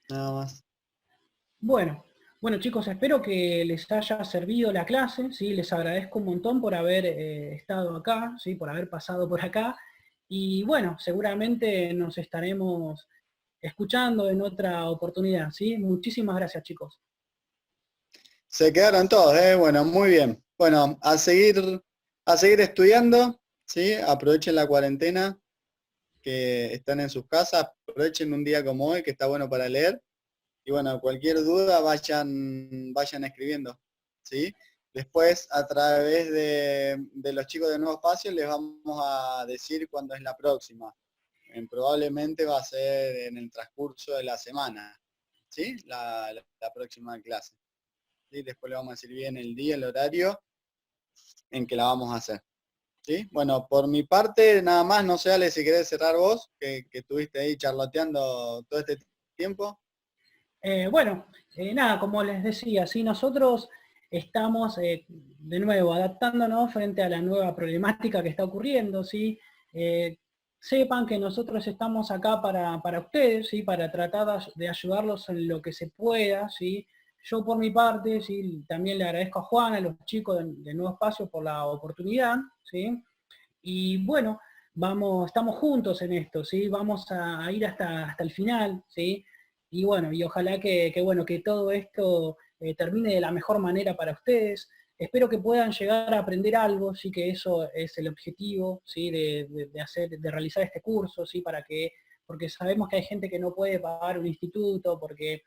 S2: nada más.
S1: Bueno, bueno chicos, espero que les haya servido la clase, ¿sí? Les agradezco un montón por haber estado acá, ¿sí? Por haber pasado por acá, y bueno, seguramente nos estaremos escuchando en otra oportunidad, ¿sí? Muchísimas gracias chicos.
S2: Se quedaron todos, ¿eh? Bueno, muy bien. Bueno, a seguir estudiando, ¿sí? Aprovechen la cuarentena, que están en sus casas, aprovechen un día como hoy, que está bueno para leer. Y bueno, cualquier duda vayan escribiendo, ¿sí? Después, a través de los chicos de Nuevo Espacio, les vamos a decir cuándo es la próxima. Probablemente va a ser en el transcurso de la semana, ¿sí? La próxima clase. ¿Sí? Después le vamos a decir bien el día, el horario en que la vamos a hacer. ¿Sí? Bueno, por mi parte, nada más, no sé, Ale, si querés cerrar vos, que estuviste ahí charloteando todo este tiempo.
S1: Bueno, nada, como les decía, ¿sí? Nosotros estamos de nuevo adaptándonos frente a la nueva problemática que está ocurriendo, ¿sí? Sepan que nosotros estamos acá para ustedes, ¿sí? Para tratar de ayudarlos en lo que se pueda, ¿sí? Yo por mi parte, ¿sí? También le agradezco a Juan, a los chicos de Nuevo Espacio por la oportunidad, ¿sí? Y bueno, estamos juntos en esto, ¿sí? Vamos a ir hasta el final, ¿sí? Y bueno, y ojalá bueno, que todo esto termine de la mejor manera para ustedes. Espero que puedan llegar a aprender algo, sí, que eso es el objetivo, ¿sí? De realizar este curso, ¿sí? Porque sabemos que hay gente que no puede pagar un instituto, porque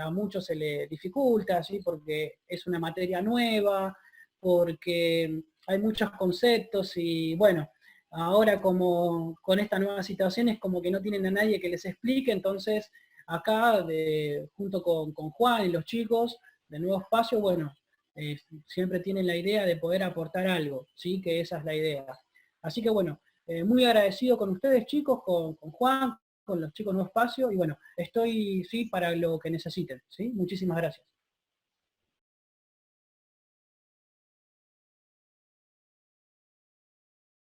S1: a muchos se le dificulta, ¿sí? Porque es una materia nueva, porque hay muchos conceptos y bueno, ahora como con esta nueva situación es como que no tienen a nadie que les explique, entonces acá junto con Juan y los chicos de Nuevo Espacio, bueno, siempre tienen la idea de poder aportar algo, ¿sí? Que esa es la idea. Así que bueno, muy agradecido con ustedes chicos, con Juan, con los chicos de Nuevo Espacio, y bueno, estoy sí para lo que necesiten, ¿sí? Muchísimas gracias.